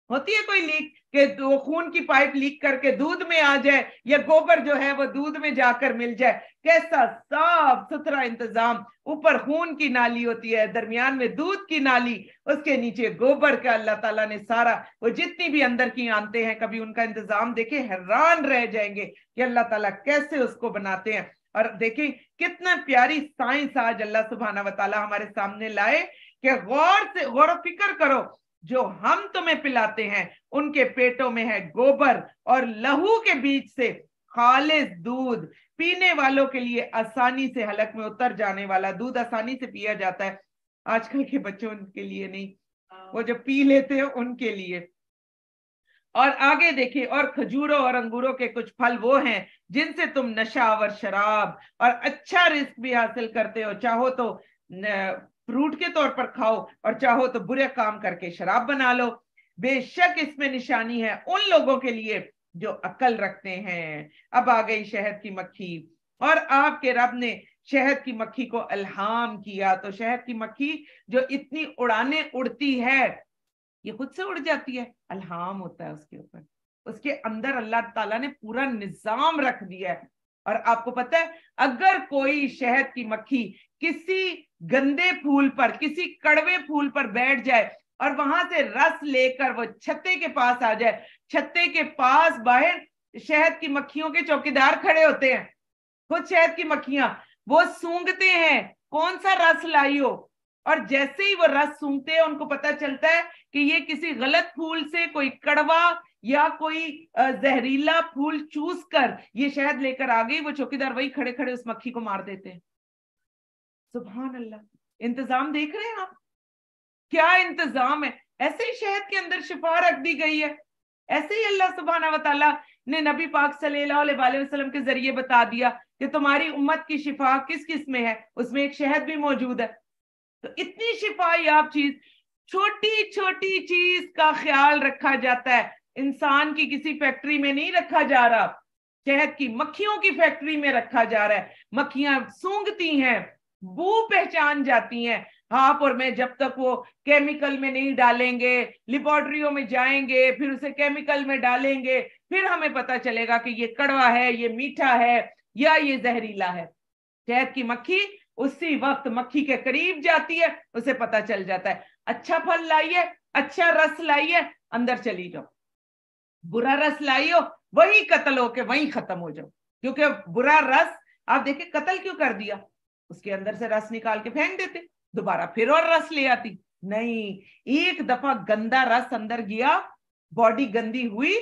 ہوتی ہے کوئی لیک کہ خون کی پائپ لیک کر کے دودھ میں آ جائے، یا گوبر جو ہے وہ دودھ میں جا کر مل جائے۔ کیسا صاف ستھرا انتظام، اوپر خون کی نالی ہوتی ہے، درمیان میں دودھ کی نالی، اس کے نیچے گوبر کا اللہ تعالیٰ نے سارا، وہ جتنی بھی اندر کی آنتے ہیں کبھی ان کا انتظام دیکھیں حیران رہ جائیں گے کہ اللہ تعالیٰ کیسے اس کو بناتے ہیں۔ اور دیکھیں کتنا پیاری سائنس آج اللہ سبحانہ و تعالیٰ ہمارے سامنے لائے کہ غور و فکر کرو، جو ہم تمہیں پلاتے ہیں ان کے پیٹوں میں ہے گوبر اور لہو کے بیچ سے خالص دودھ، پینے والوں کے لیے آسانی سے حلق میں اتر جانے والا دودھ، آسانی سے پیا جاتا ہے۔ آج کل کے بچوں کے لیے نہیں، وہ جو پی لیتے ہیں ان کے لیے۔ اور آگے دیکھیں، اور کھجوروں اور انگوروں کے کچھ پھل وہ ہیں جن سے تم نشہ آور شراب اور اچھا رزق بھی حاصل کرتے ہو، چاہو تو فروٹ کے طور پر کھاؤ اور چاہو تو برے کام کر کے شراب بنا لو۔ بے شک اس میں نشانی ہے ان لوگوں کے لیے جو عقل رکھتے ہیں۔ اب آ گئی شہد کی مکھی، اور آپ کے رب نے شہد کی مکھی کو الہام کیا۔ تو شہد کی مکھی جو اتنی اڑانے اڑتی ہے، یہ خود سے اڑ جاتی ہے؟ الہام ہوتا ہے اس کے اوپر، اس کے اندر اللہ تعالیٰ نے پورا نظام رکھ دیا ہے۔ اور آپ کو پتہ ہے اگر کوئی شہد کی مکھی کسی گندے پھول پر، کسی کڑوے پھول پر بیٹھ جائے اور وہاں سے رس لے کر وہ چھتے کے پاس آ جائے، چھتے کے پاس باہر شہد کی مکھیوں کے چوکیدار کھڑے ہوتے ہیں، خود شہد کی مکھیاں، وہ سونگھتے ہیں کون سا رس لائی ہو، اور جیسے ہی وہ رس سونگتے ہیں ان کو پتا چلتا ہے کہ یہ کسی غلط پھول سے کوئی کڑوا یا کوئی زہریلا پھول چوس کر یہ شہد لے کر آ گئی، وہ چوکیدار وہی کھڑے کھڑے اس مکھی کو مار دیتے ہیں۔ سبحان اللہ، انتظام دیکھ رہے ہیں آپ، کیا انتظام ہے۔ ایسے ہی شہد کے اندر شفا رکھ دی گئی ہے، ایسے ہی اللہ سبحانہ و تعالیٰ نے نبی پاک صلی اللہ علیہ وسلم کے ذریعے بتا دیا کہ تمہاری امت کی شفا کس کس میں ہے، اس میں ایک شہد بھی موجود ہے۔ تو اتنی شفا یاب چیز، چھوٹی چھوٹی چیز کا خیال رکھا جاتا ہے، انسان کی کسی فیکٹری میں نہیں رکھا جا رہا، شہد کی مکھیوں کی فیکٹری میں رکھا جا رہا ہے۔ مکھیاں سونگتی ہیں، بو پہچان جاتی ہیں، آپ اور میں جب تک وہ کیمیکل میں نہیں ڈالیں گے، لیبارٹریوں میں جائیں گے، پھر اسے کیمیکل میں ڈالیں گے، پھر ہمیں پتا چلے گا کہ یہ کڑوا ہے، یہ میٹھا ہے، یا یہ زہریلا ہے۔ شہد کی مکھی اسی وقت مکھی کے قریب جاتی ہے، اسے پتا چل جاتا ہے اچھا پھل لائیے، اچھا رس لائیے، اندر چلی جاؤ، برا رس لائیو وہی قتل ہو کے وہیں ختم ہو جاؤ، کیونکہ برا رس آپ دیکھیں قتل کیوں کر دیا، اس کے اندر سے رس نکال کے پھینک دیتے، دوبارہ پھر اور رس لے آتی، نہیں، ایک دفعہ گندا رس اندر گیا، باڈی گندی ہوئی،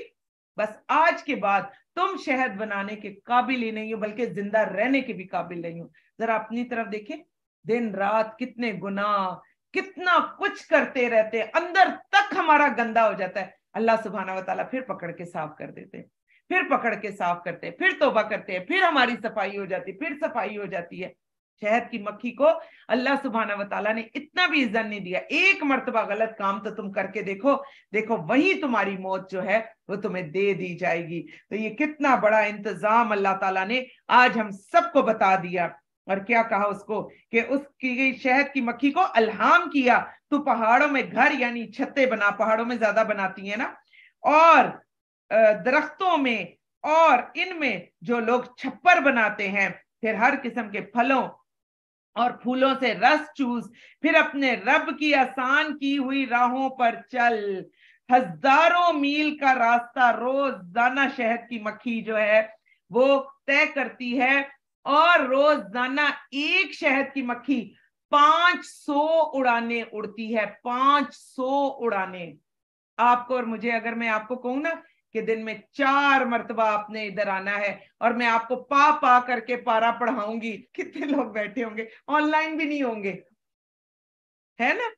بس آج کے بعد تم شہد بنانے کے قابل ہی نہیں ہو، بلکہ زندہ رہنے کے بھی قابل نہیں ہو۔ ذرا اپنی طرف دیکھیں، دن رات کتنے گناہ، کتنا کچھ کرتے رہتے، اندر تک ہمارا گندا ہو جاتا ہے، اللہ سبحانہ و تعالیٰ پھر پکڑ کے صاف کر دیتے، پھر پکڑ کے صاف کرتے، پھر توبہ کرتے ہیں، پھر ہماری صفائی ہو جاتی، پھر صفائی ہو جاتی ہے۔ شہد کی مکھی کو اللہ سبحانہ و تعالیٰ نے اتنا بھی عزت نہیں دیا، ایک مرتبہ غلط کام تو تم کر کے دیکھو، دیکھو وہی تمہاری موت جو ہے وہ تمہیں دے دی جائے گی۔ تو یہ کتنا بڑا انتظام اللہ تعالیٰ نے آج ہم سب کو بتا دیا۔ اور کیا کہا اس کو کہ اس کی شہد کی مکھی کو الہام کیا تو پہاڑوں میں گھر یعنی چھتے بنا, پہاڑوں میں زیادہ بناتی ہیں نا, اور درختوں میں اور ان میں جو لوگ چھپر بناتے ہیں, پھر ہر قسم کے پھلوں اور پھولوں سے رس چوس, پھر اپنے رب کی آسان کی ہوئی راہوں پر چل. ہزاروں میل کا راستہ روزانہ شہد کی مکھی جو ہے وہ طے کرتی ہے, اور روزانہ ایک شہد کی مکھی 500 اڑانے اڑتی ہے, 500 اڑانے. آپ کو اور مجھے اگر میں آپ کو کہوں نا کہ دن میں 4 مرتبہ آپ نے ادھر آنا ہے اور میں آپ کو پا کر کے پارا پڑھاؤں گی, کتنے لوگ بیٹھے ہوں گے, آن لائن بھی نہیں ہوں گے, ہے نا.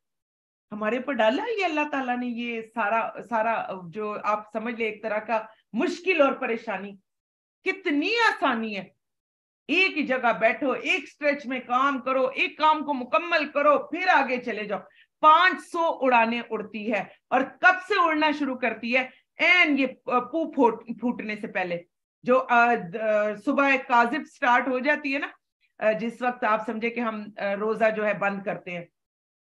ہمارے اوپر ڈالا یہ اللہ تعالیٰ نے یہ سارا جو آپ سمجھ لیں ایک طرح کا مشکل اور پریشانی. کتنی آسانی ہے, ایک ہی جگہ بیٹھو, ایک سٹریچ میں کام کرو, ایک کام کو مکمل کرو, پھر آگے چلے جاؤ. 500 اڑانے اڑتی ہے, اور کب سے اڑنا شروع کرتی ہے؟ این یہ پو پھوٹنے سے پہلے, جو صبح کاذب سٹارٹ ہو جاتی ہے نا, جس وقت آپ سمجھے کہ ہم روزہ جو ہے بند کرتے ہیں,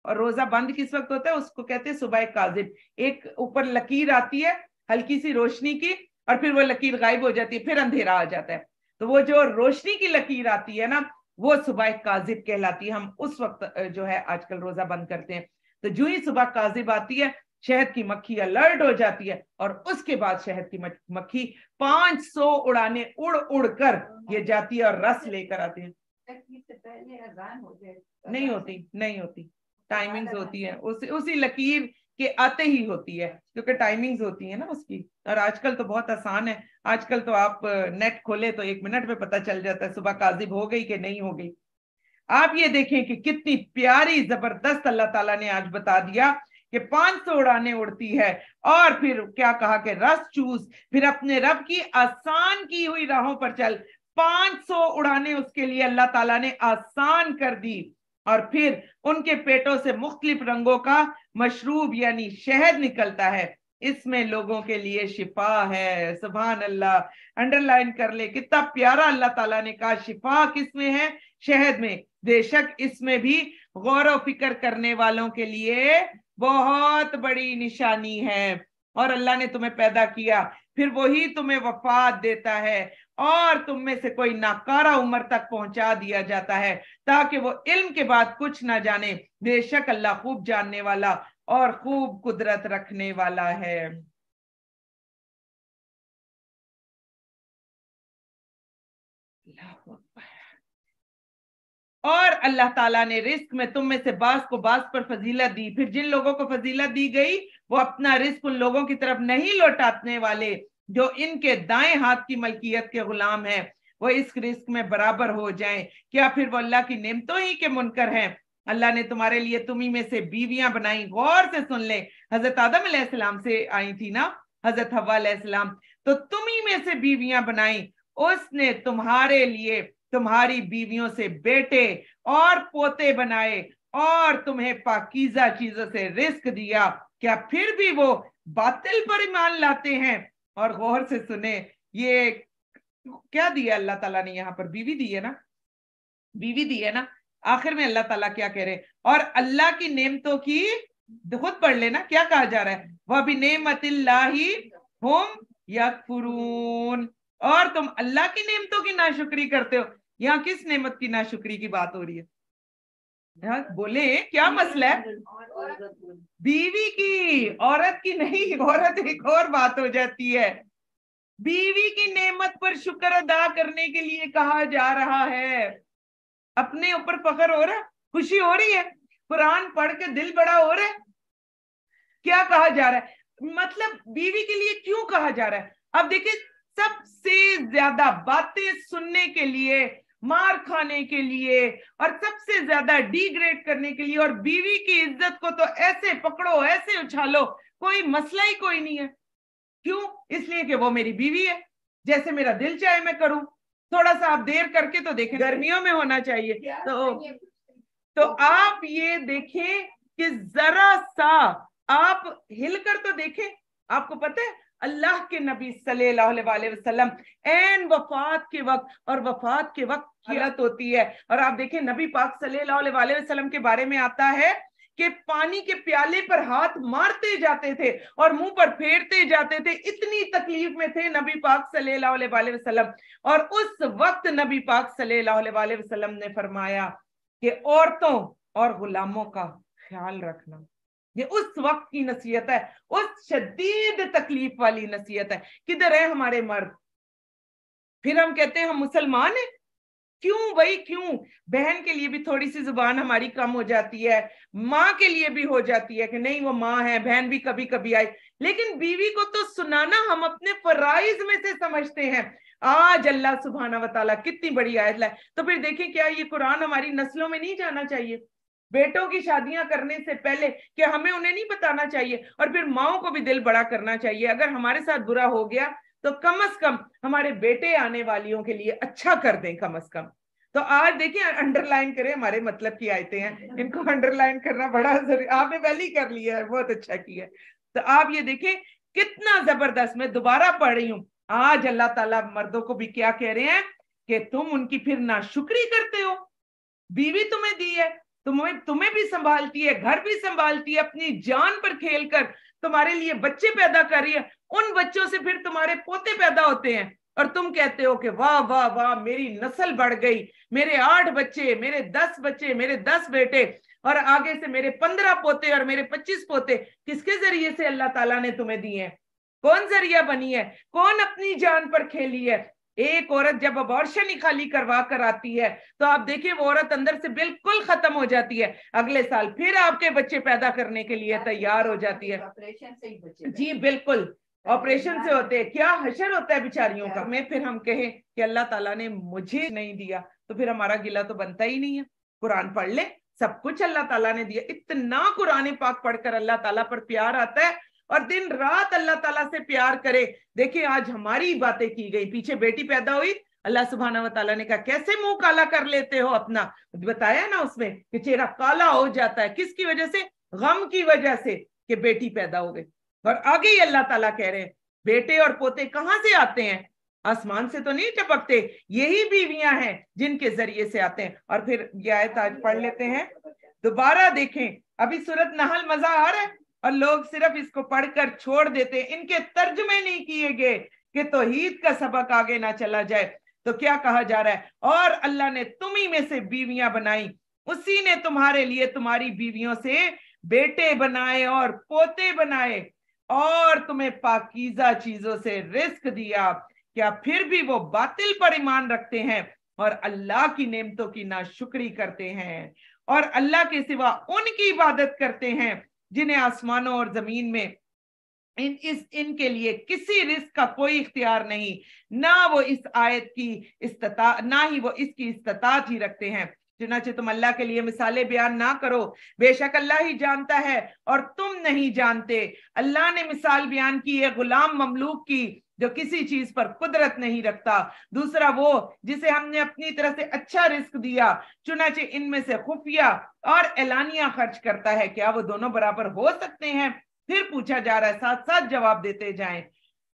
اور روزہ بند کس وقت ہوتا ہے اس کو کہتے ہیں صبح کاذب. ایک اوپر لکیر آتی ہے ہلکی سی روشنی کی, اور پھر وہ لکیر غائب ہو جاتی ہے, پھر اندھیرا آ جاتا ہے. تو وہ جو روشنی کی لکیر آتی ہے نا وہ صبح کاذب کہلاتی ہے. ہم اس وقت جو ہے آج کل روزہ بند کرتے ہیں. تو جو ہی صبح کاذب آتی ہے شہد کی مکھی الرٹ ہو جاتی ہے, اور اس کے بعد شہد کی مکھی 500 اڑانے اڑ اڑ کر یہ جاتی ہے اور رس لے کر آتی ہے. نہیں ہوتی, ٹائمنگز ہوتی ہے, اسی لکیر کے آتے ہی ہوتی ہے, کیونکہ ٹائمنگز ہوتی ہیں نا اس کی. اور آج کل تو بہت آسان ہے, آج کل تو آپ نیٹ کھولے تو 1 منٹ میں پتہ چل جاتا ہے صبح کاذب ہو گئی کہ نہیں ہو گئی. آپ یہ دیکھیں کہ کتنی پیاری زبردست اللہ تعالیٰ نے آج بتا دیا کہ 500 اڑانے اڑتی ہے, اور پھر کیا کہا کہ رس چوس, پھر اپنے رب کی آسان کی ہوئی راہوں پر چل. 500 اڑانے اس کے لیے اللہ تعالیٰ نے آسان کر دی, اور پھر ان کے پیٹوں سے مختلف رنگوں کا مشروب یعنی شہد نکلتا ہے, اس میں لوگوں کے لیے شفا ہے. سبحان اللہ, انڈر لائن کر لے, کتنا پیارا اللہ تعالیٰ نے کہا شفا کس میں ہے؟ شہد میں. بے شک اس میں بھی غور و فکر کرنے والوں کے لیے بہت بڑی نشانی ہے. اور اللہ نے تمہیں پیدا کیا, پھر وہی تمہیں وفات دیتا ہے, اور تم میں سے کوئی ناکارہ عمر تک پہنچا دیا جاتا ہے تاکہ وہ علم کے بعد کچھ نہ جانے. بے شک اللہ خوب جاننے والا اور خوب قدرت رکھنے والا ہے. اور اللہ تعالیٰ نے رزق میں تم میں سے بعض کو بعض پر فضیلت دی. پھر جن لوگوں کو فضیلت دی گئی وہ اپنا رزق ان لوگوں کی طرف نہیں لوٹانے والے جو ان کے دائیں ہاتھ کی ملکیت کے غلام ہیں, وہ اس رزق میں برابر ہو جائیں. کیا پھر وہ اللہ کی نعمتوں ہی کے منکر ہیں؟ اللہ نے تمہارے لیے تمہیں میں سے بیویاں بنائی. غور سے سن لیں, حضرت آدم علیہ السلام سے آئی تھی نا حضرت حوا علیہ السلام, تو تمہیں میں سے بیویاں بنائی. اس نے تمہارے لیے تمہاری بیویوں سے بیٹے اور پوتے بنائے, اور تمہیں پاکیزہ چیزوں سے رزق دیا. کیا پھر بھی وہ باطل پر ایمان لاتے ہیں؟ اور غور سے سنیں, یہ کیا دیا اللہ تعالیٰ نے یہاں پر؟ بیوی دی ہے نا, بیوی دی ہے نا. آخر میں اللہ تعالیٰ کیا کہہ رہے ہیں؟ اور اللہ کی نعمتوں کی خود پڑھ لینا, کیا کہا جا رہا ہے؟ وَبِنِعْمَتِ اللَّهِ هُمْ يَكْفُرُونَ. اور تم اللہ کی نعمتوں کی ناشکری کرتے ہو. یہاں کس نعمت کی ناشکری کی بات ہو رہی ہے؟ بولے کیا مسئلہ ہے؟ بیوی کی, عورت کی نہیں. عورت ایک اور بات ہو جاتی ہے. بیوی کی نعمت پر شکر ادا کرنے کے لیے کہا جا رہا ہے. اپنے اوپر فخر ہو رہا ہے, خوشی ہو رہی ہے, قرآن پڑھ کے دل بڑا ہو رہا ہے. کیا کہا جا رہا ہے؟ مطلب بیوی کے لیے کیوں کہا جا رہا ہے؟ اب دیکھیں, سب سے زیادہ باتیں سننے کے لیے, مار کھانے کے لیے, اور سب سے زیادہ ڈی گریڈ کرنے کے لیے, اور بیوی کی عزت کو تو ایسے پکڑو, ایسے اچھالو, کوئی مسئلہ ہی کوئی نہیں ہے. کیوں؟ اس لیے کہ وہ میری بیوی ہے, جیسے میرا دل چاہے میں کروں. تھوڑا سا آپ دیر کر کے تو دیکھیں, گرمیوں میں ہونا چاہیے. تو آپ یہ دیکھیں کہ ذرا سا آپ ہل کر تو دیکھیں. آپ کو پتہ ہے अल्लाह के नबी सल्लल्लाहु अलैहि वसल्लम ऐन वफात के वक्त, और वफात के वक्त हालत होती है। और आप देखें नबी पाक सल्लल्लाहु अलैहि वसल्लम के बारे में आता है कि पानी के प्याले पर हाथ मारते जाते थे और मुंह पर फेरते जाते थे, इतनी तकलीफ में थे नबी पाक सल्लल्लाहु अलैहि वसल्लम। और उस वक्त नबी पाक सल्लल्लाहु अलैहि वसल्लम ने फरमाया कि औरतों और गुलामों का ख्याल रखना। ये उस वक्त की नसीहत है, उस शदीद तकलीफ वाली नसीहत है। किधर है हमारे मर्द? फिर हम कहते हैं हम मुसलमान हैं। क्यों भाई, क्यों? बहन के लिए भी थोड़ी सी जुबान हमारी कम हो जाती है, माँ के लिए भी हो जाती है कि नहीं वो माँ है, बहन भी कभी कभी आई, लेकिन बीवी को तो सुनाना हम अपने फराइज में से समझते हैं। आज अल्लाह सुब्हाना व तआला कितनी बड़ी आयत लाए। तो फिर देखें, क्या ये कुरान हमारी नस्लों में नहीं जाना चाहिए? बेटों की शादियां करने से पहले क्या हमें उन्हें नहीं बताना चाहिए? और फिर माओ को भी दिल बड़ा करना चाहिए। अगर हमारे साथ बुरा हो गया तो कम से कम हमारे बेटे आने वालियों के लिए अच्छा कर दें कम से कम। तो आज देखिए, अंडरलाइन करें, हमारे मतलब की आयतें हैं, इनको अंडरलाइन करना बड़ा जरूरी। आपने पहले ही कर लिया है, बहुत अच्छा किया। तो आप ये देखें कितना जबरदस्त। मैं दोबारा पढ़ रही हूँ, आज अल्लाह ताला मर्दों को भी क्या कह रहे हैं कि तुम उनकी फिर नाशुक्री करते हो। बीवी तुम्हें दी है, तुम्हें भी संभालती है, घर भी संभालती है, अपनी जान पर खेल कर तुम्हारे लिए बच्चे पैदा कर रही है। उन बच्चों से फिर तुम्हारे पोते पैदा होते हैं और तुम कहते हो कि वाह वाह वाह मेरी नस्ल बढ़ गई, मेरे 8 बच्चे, मेरे 10 बच्चे, मेरे 10 बेटे, और आगे से मेरे 15 पोते और मेरे 25 पोते। किसके जरिए से अल्लाह ताला ने तुम्हें दिए हैं? कौन जरिया बनी है? कौन अपनी जान पर खेली है? एक औरत जब अबॉर्शन ही खाली करवा कर आती है तो आप देखिए वो औरत अंदर से बिल्कुल खत्म हो जाती है, अगले साल फिर आपके बच्चे पैदा करने के लिए तैयार हो जाती है। ऑपरेशन से ही बच्चे जी बिल्कुल, ऑपरेशन से होते हैं। क्या हशर होता है बेचारियों का। मैं फिर हम कहें कि अल्लाह ताला ने मुझे नहीं दिया तो फिर हमारा गिला तो बनता ही नहीं है। कुरान पढ़ ले, सब कुछ अल्लाह ताला ने दिया। इतना कुरान पाक पढ़कर अल्लाह ताला पर प्यार आता है और दिन रात अल्लाह ताला से प्यार करे। देखिए आज हमारी बातें की गई, पीछे बेटी पैदा हुई, अल्लाह सुब्हाना व तआला ने कहा कैसे मुंह काला कर लेते हो अपना। बताया ना उसमें कि चेहरा काला हो जाता है, किसकी वजह से? गम की वजह से कि बेटी पैदा हो गई। और आगे ही अल्लाह ताला कह रहे हैं बेटे और पोते कहां से आते हैं? आसमान से तो नहीं टपकते, यही बीवियां हैं जिनके जरिए से आते हैं। और फिर ये आयत आज पढ़ लेते हैं, दोबारा देखें। अभी सूरत नहल मजा आ रहा है और लोग सिर्फ इसको पढ़कर छोड़ देते, इनके तर्जुमे नहीं किए गए कि तौहीद का सबक आगे ना चला जाए। तो क्या कहा जा रहा है? और अल्लाह ने तुम्ही में से बीवियां बनाई, उसी ने तुम्हारे लिए तुम्हारी बीवियों से बेटे बनाए और पोते बनाए और तुम्हें पाकीज़ा चीजों से रिस्क दिया। क्या फिर भी वो बातिल पर ईमान रखते हैं और अल्लाह की नेमतों की नाशुक्री करते हैं और अल्लाह के सिवा उनकी इबादत करते हैं जिन्हें आसमानों और जमीन में इनके लिए किसी रिस्क का कोई इख्तियार नहीं, ना वो इस आयत की ना ही वो इसकी इस्तात ही रखते हैं। चुनाचे तुम अल्लाह के लिए मिसालें बयान ना करो, बेशक अल्लाह ही जानता है और तुम नहीं जानते। अल्लाह ने मिसाल बयान की है गुलाम ममलूक की जो किसी चीज पर कुदरत नहीं रखता, दूसरा वो जिसे हमने अपनी तरह से अच्छा रिस्क दिया, चुनाचे इनमें से खुफिया और एलानिया खर्च करता है, क्या वो दोनों बराबर हो सकते हैं? फिर पूछा जा रहा है, साथ साथ जवाब देते जाएं।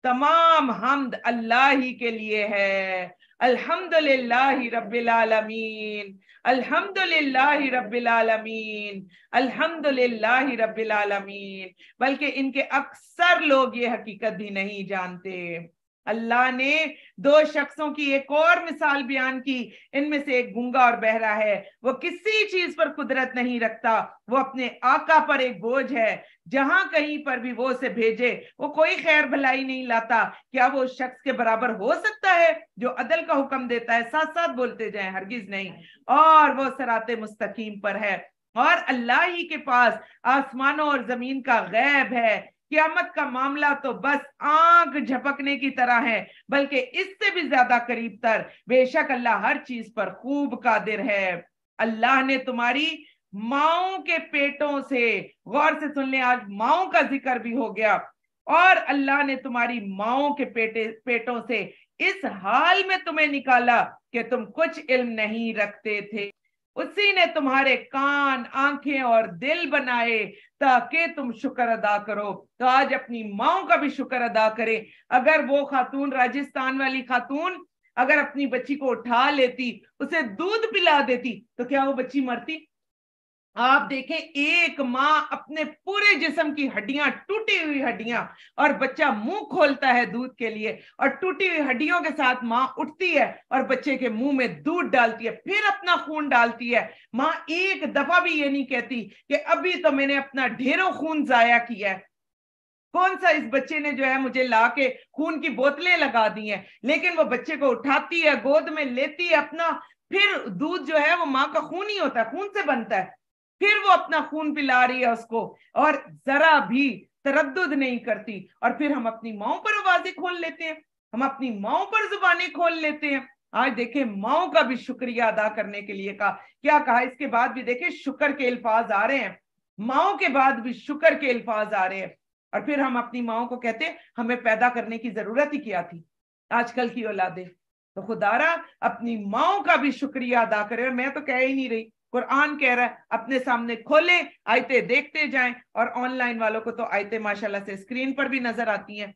तमाम हम्द अल्लाह ही के लिए है। अल्हम्दुलिल्लाहि रब्बिल आलमीन, अल्हम्दुलिल्लाहि रब्बिल आलमीन, अल्हम्दुलिल्लाहि रब्बिल आलमीन। बल्कि इनके अक्सर लोग ये हकीकत भी नहीं जानते। अल्लाह ने 2 शख्सों की एक और मिसाल बयान की, इनमें से एक गूंगा और बहरा है, वो किसी चीज पर कुदरत नहीं रखता, वो अपने आका पर एक बोझ है, जहां कहीं पर भी वो उसे भेजे वो कोई खैर भलाई नहीं लाता। क्या वो शख्स के बराबर हो सकता है जो अदल का हुक्म देता है? साथ साथ बोलते जाएं, हरगिज नहीं। और वो सिराते मुस्तकीम पर है और अल्लाह ही के पास आसमानों और जमीन का गैब है। क़यामत का मामला तो बस आंख झपकने की तरह है, बल्कि इससे भी ज्यादा करीब तर। बेशक अल्लाह हर चीज पर खूब कादिर है। अल्लाह ने तुम्हारी माओं के पेटों से, गौर से सुन लें, आज माओं का जिक्र भी हो गया, और अल्लाह ने तुम्हारी माओं के पेटों से इस हाल में तुम्हें निकाला कि तुम कुछ इल्म नहीं रखते थे। उसी ने तुम्हारे कान, आंखें और दिल बनाए ताकि तुम शुक्र अदा करो। तो आज अपनी माओ का भी शुक्र अदा करें। अगर वो खातून, राजस्थान वाली खातून, अगर अपनी बच्ची को उठा लेती, उसे दूध पिला देती, तो क्या वो बच्ची मरती? आप देखें, एक माँ अपने पूरे जिस्म की हड्डियां, टूटी हुई हड्डियां, और बच्चा मुंह खोलता है दूध के लिए, और टूटी हुई हड्डियों के साथ माँ उठती है और बच्चे के मुंह में दूध डालती है, फिर अपना खून डालती है। माँ एक दफा भी ये नहीं कहती कि अभी तो मैंने अपना ढेरों खून जाया किया है, कौन सा इस बच्चे ने जो है मुझे ला के खून की बोतलें लगा दी हैं। लेकिन वो बच्चे को उठाती है, गोद में लेती है अपना, फिर दूध जो है वो माँ का खून ही होता है, खून से बनता है, फिर वो अपना खून पिला रही है उसको, और जरा भी तरद्दुद नहीं करती। और फिर हम अपनी माओ पर आवाजें खोल लेते हैं, हम अपनी माओ पर जुबानें खोल लेते हैं। आज देखें, माओ का भी शुक्रिया अदा करने के लिए क्या कहा। इसके बाद भी देखें शुक्र के अल्फाज आ रहे हैं, माओ के बाद भी शुक्र के अल्फाज आ रहे हैं। और फिर हम अपनी माओ को कहते हैं हमें पैदा करने की जरूरत ही क्या थी, आजकल की औलादे। तो खुदारा अपनी माओ का भी शुक्रिया अदा करें। और मैं तो कह ही नहीं रही, कुरान कह रहा है, अपने सामने खोले, आयतें देखते जाएं। और ऑनलाइन वालों को तो आयतें माशाल्लाह से स्क्रीन पर भी नजर आती हैं।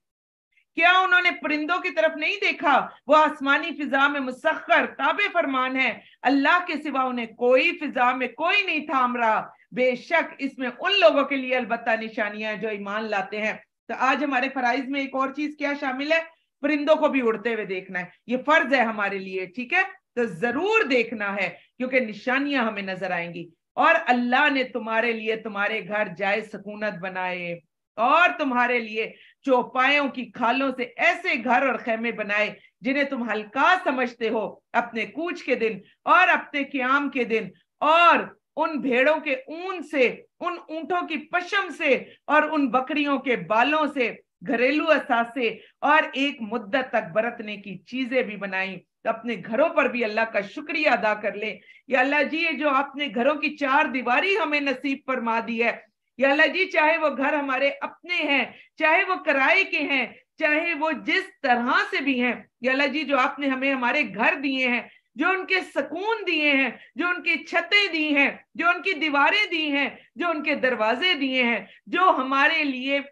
क्या उन्होंने परिंदों की तरफ नहीं देखा? वो आसमानी फिजा में मुसख्खर ताबे फरमान है, अल्लाह के सिवा उन्हें कोई फिजा में कोई नहीं थाम रहा। बेशक इसमें उन लोगों के लिए अलबत्ता निशानियां हैं जो ईमान लाते हैं। तो आज हमारे फराइज में एक और चीज क्या शामिल है? परिंदों को भी उड़ते हुए देखना है, ये फर्ज है हमारे लिए, ठीक है? तो जरूर देखना है, क्योंकि निशानियां हमें नजर आएंगी। और अल्लाह ने तुम्हारे लिए तुम्हारे घर जाए सकूनत बनाए, और तुम्हारे लिए चौपायों की खालों से ऐसे घर और खेमे बनाए जिन्हें तुम हल्का समझते हो अपने कूच के दिन और अपने क्याम के दिन, और उन भेड़ों के ऊन से, उन ऊंटों की पशम से, और उन बकरियों के बालों से घरेलू असासे और एक मुद्दत तक बरतने की चीजें भी बनाई। तो अपने घरों पर भी अल्लाह का शुक्रिया अदा कर ले। या अल्लाह जी, ये जो आपने घरों की चार दीवारी हमें नसीब फरमा दी है, या अल्लाह जी, चाहे वो घर हमारे अपने हैं, चाहे वो किराए के हैं, चाहे वो जिस तरह से भी हैं, या अल्लाह जी, जो आपने हमें हमारे घर दिए हैं, जो उनके सुकून दिए हैं, जो उनकी छतें दी हैं, जो उनकी दीवारें दी हैं, जो उनके दरवाजे दिए हैं, जो हमारे लिए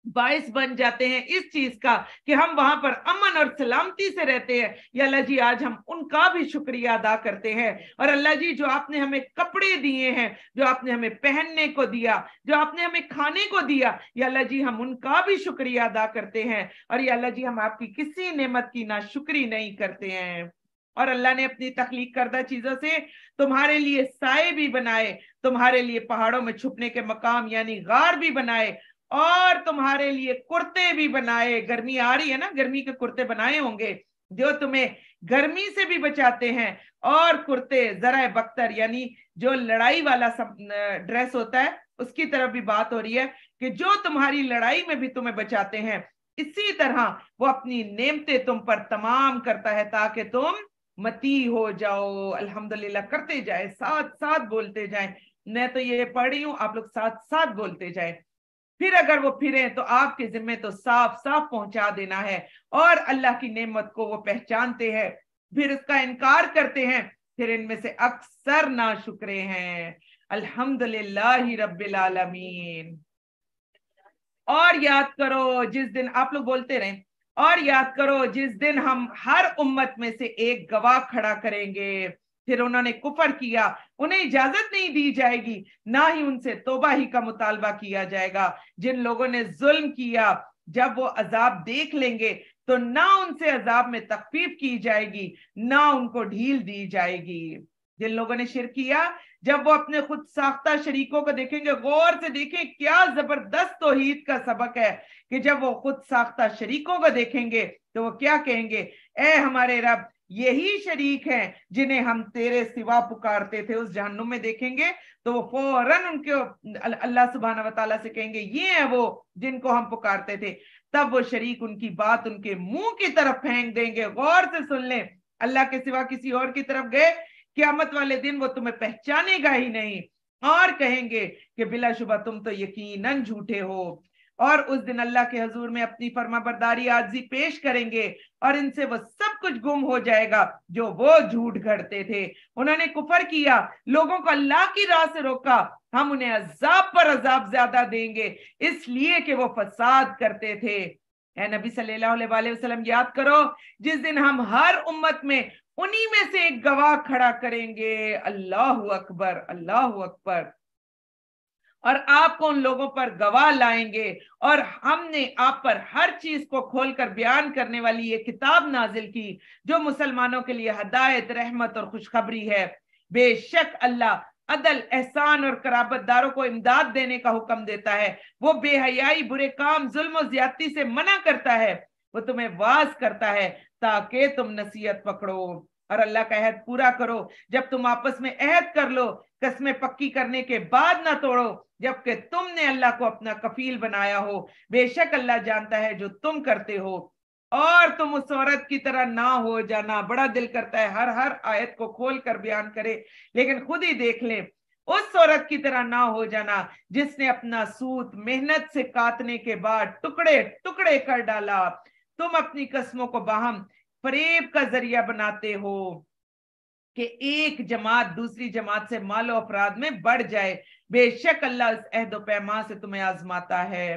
बाइस बन जाते हैं इस चीज का कि हम वहां पर अमन और सलामती से रहते हैं। या अल्लाह जी, आज हम उनका भी शुक्रिया अदा करते हैं। और अल्लाह जी, जो आपने हमें कपड़े दिए हैं, जो आपने हमें पहनने को दिया, जो आपने हमें खाने को दिया, या अल्लाह जी, हम उनका भी शुक्रिया अदा करते हैं। और या अल्लाह जी, हम आपकी किसी नेमत की नाशुक्री नहीं करते हैं। और अल्लाह ने अपनी तख्लीक करदा चीजों से तुम्हारे लिए साए भी बनाए, तुम्हारे लिए पहाड़ों में छुपने के मकाम यानी गार भी बनाए, और तुम्हारे लिए कुर्ते भी बनाए। गर्मी आ रही है ना, गर्मी के कुर्ते बनाए होंगे जो तुम्हें गर्मी से भी बचाते हैं। और कुर्ते जरा बख्तर यानी जो लड़ाई वाला ड्रेस होता है, उसकी तरफ भी बात हो रही है कि जो तुम्हारी लड़ाई में भी तुम्हें बचाते हैं। इसी तरह वो अपनी नेमतें तुम पर तमाम करता है ताकि तुम मती हो जाओ। अल्हम्दुलिल्लाह करते जाए, साथ साथ बोलते जाए। मैं तो ये पढ़ रही हूँ, आप लोग साथ साथ बोलते जाए। फिर अगर वो फिरे तो आपके जिम्मे तो साफ साफ पहुंचा देना है। और अल्लाह की नेमत को वो पहचानते हैं, फिर उसका इनकार करते हैं, फिर इनमें से अक्सर नाशुक्रे हैं। अल्हम्दुलिल्लाह रब्बिल आलमीन। और याद करो जिस दिन, आप लोग बोलते रहें, और याद करो जिस दिन हम हर उम्मत में से एक गवाह खड़ा करेंगे। फिर उन्होंने कुफर किया, उन्हें इजाजत नहीं दी जाएगी, ना ही उनसे तौबा ही का मुतालबा किया जाएगा। जिन लोगों ने जुल्म किया, जब वो अजाब देख लेंगे तो ना उनसे अजाब में तखफीफ की जाएगी, ना उनको ढील दी जाएगी। जिन लोगों ने शिर्क किया, जब वो अपने खुद साख्ता शरीकों को देखेंगे, गौर से देखें, क्या जबरदस्त तौहीद का सबक है कि जब वो खुद साख्ता शरीकों को देखेंगे तो वो क्या कहेंगे? ए हमारे रब, यही शरीक हैं जिन्हें हम तेरे सिवा पुकारते थे। उस जहन्नुम में देखेंगे तो वो फौरन उनको अल्लाह सुब्हानहू व तआला से कहेंगे, ये है वो जिनको हम पुकारते थे। तब वो शरीक उनकी बात उनके मुंह की तरफ फेंक देंगे। गौर से सुन लें, अल्लाह के सिवा किसी और की तरफ गए, क़यामत वाले दिन वो तुम्हें पहचानेगा ही नहीं, और कहेंगे कि बिलाशुबा तुम तो यकीनन झूठे हो। और उस दिन अल्लाह के हजूर में अपनी फर्माबरदारी आजिज़ी पेश करेंगे और इनसे वो सब कुछ गुम हो जाएगा जो वो झूठ गढ़ते थे। उन्होंने कुफर किया, लोगों को अल्लाह की राह से रोका, हम उन्हें अजाब पर अजाब ज्यादा देंगे इसलिए कि वो फसाद करते थे। ए नबी सल्लल्लाहु अलैहि वसल्लम याद करो जिस दिन हम हर उम्मत में उन्हीं में से एक गवाह खड़ा करेंगे। अल्लाहु अकबर, अल्लाहु अकबर। और आपको उन लोगों पर गवाह लाएंगे और हमने आप पर हर चीज को खोलकर बयान करने वाली ये किताब नाजिल की जो मुसलमानों के लिए हदायत, रहमत और खुशखबरी है। बेशक अल्लाह अदल, एहसान और कराबतदारों को इमदाद देने का हुक्म देता है। वो बेहयाई, बुरे काम, जुल्म और ज्यादती से मना करता है। वो तुम्हें वाज करता है ताकि तुम नसीहत पकड़ो और अल्लाह का अहद पूरा करो। जब तुम आपस में अहद कर लो, कस्में पक्की करने के बाद ना तोड़ो जबकि तुमने अल्लाह को अपना कफील बनाया हो। बेशक अल्लाह जानता है जो तुम करते हो। और तुम उस औरत की तरह ना हो जाना। बड़ा दिल करता है हर आयत को खोल कर बयान करे, लेकिन खुद ही देख ले। उस औरत की तरह ना हो जाना जिसने अपना सूत मेहनत से काटने के बाद टुकड़े टुकड़े कर डाला। तुम अपनी कस्मों को बाहम फरेब का जरिया बनाते हो कि एक जमात दूसरी जमात से मालो अपराध में बढ़ जाए। बेशक अल्लाह इस अहद पैमा से तुम्हें आजमाता है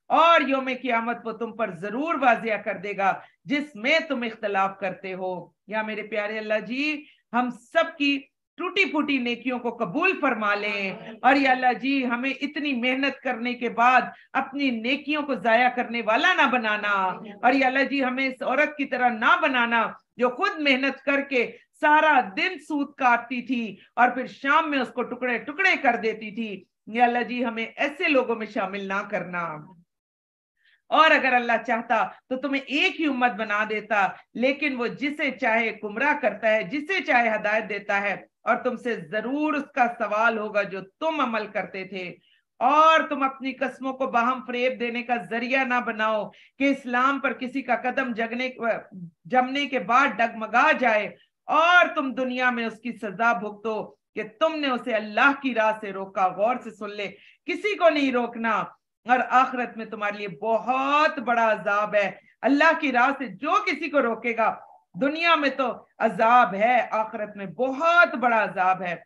और यौम क़यामत वो तुम पर जरूर वाजिया कर देगा जिसमें तुम इख्तलाफ करते हो। या मेरे प्यारे अल्लाह जी, हम सब की टूटी फूटी नेकियों को कबूल फरमा लें और या अल्लाह जी हमें इतनी मेहनत करने के बाद अपनी नेकियों को जाया करने वाला ना बनाना। और या अल्लाह जी हमें इस औरत की तरह ना बनाना जो खुद मेहनत करके सारा दिन सूत काटती थी और फिर शाम में उसको टुकड़े टुकड़े कर देती थी। या अल्लाह जी हमें ऐसे लोगों में शामिल ना करना। और अगर अल्लाह चाहता तो तुम्हें एक ही उम्मत बना देता, लेकिन वो जिसे चाहे गुमराह करता है, जिसे चाहे हिदायत देता है और तुमसे जरूर उसका सवाल होगा जो तुम अमल करते थे। और तुम अपनी कस्मों को बाहम फरेब देने का जरिया ना बनाओ कि इस्लाम पर किसी का कदम जमने के बाद डगमगा जाए और तुम दुनिया में उसकी सजा भुगतो कि तुमने उसे अल्लाह की राह से रोका। गौर से सुन ले, किसी को नहीं रोकना और आखिरत में तुम्हारे लिए बहुत बड़ा अजाब है। अल्लाह की राह से जो किसी को रोकेगा, दुनिया में तो अजाब है, आखिरत में बहुत बड़ा अजाब है।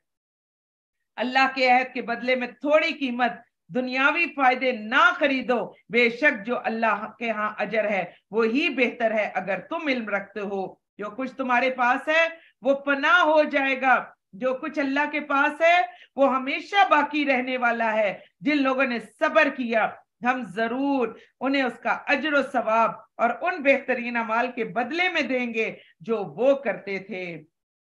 अल्लाह के अहद के बदले में थोड़ी कीमत दुनियावी फायदे ना खरीदो। बेशक जो अल्लाह के यहाँ अजर है वो ही बेहतर है अगर तुम इल्म रखते हो। जो कुछ तुम्हारे पास है वो फना हो जाएगा, जो कुछ अल्लाह के पास है वो हमेशा बाकी रहने वाला है। जिन लोगों ने सब्र किया हम जरूर उन्हें उसका अजर और सवाब और उन बेहतरीन अमाल के बदले में देंगे जो वो करते थे।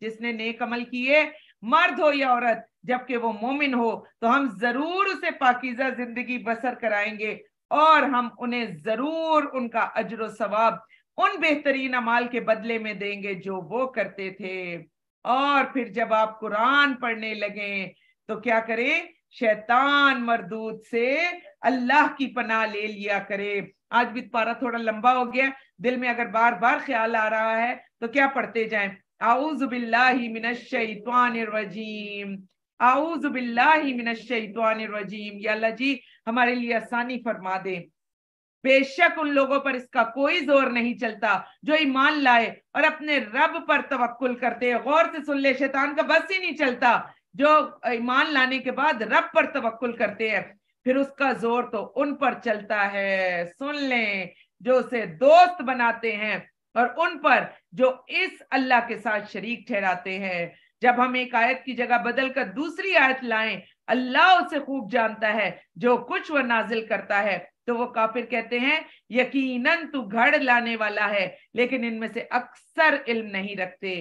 जिसने नेक अमल किए, मर्द हो या औरत, जबकि वो मोमिन हो, तो हम जरूर उसे पाकीज़ा जिंदगी बसर कराएंगे और हम उन्हें जरूर उनका अजर और सवाब उन बेहतरीन अमाल के बदले में देंगे जो वो करते थे। और फिर जब आप कुरान पढ़ने लगे तो क्या करें, शैतान मरदूद से अल्लाह की पनाह ले लिया करे। आज भी पारा थोड़ा लंबा हो गया, दिल में अगर बार बार ख्याल आ रहा है तो क्या पढ़ते जाएं, आऊज़ु बिल्लाहि मिनश शैतानिर रजीम, आऊज़ु बिल्लाहि मिनश शैतानिर रजीम। या अल्लाह जी हमारे लिए आसानी फरमा दे। बेशक उन लोगों पर इसका कोई जोर नहीं चलता जो ईमान लाए और अपने रब पर तवक्कुल करते हैं। गौर से सुन ले, शैतान का बस ही नहीं चलता। जो ईमान लाने के बाद रब पर तवक्कुल करते हैं फिर उसका जोर तो उन पर चलता है, सुन लें, जो उसे दोस्त बनाते हैं और उन पर जो इस अल्लाह के साथ शरीक ठहराते हैं। जब हम एक आयत की जगह बदल कर दूसरी आयत लाएं, अल्लाह उसे खूब जानता है जो कुछ वह नाजिल करता है। तो वो काफिर कहते हैं यकीनन तू घड़ लाने वाला है, लेकिन इनमें से अक्सर इल्म नहीं रखते।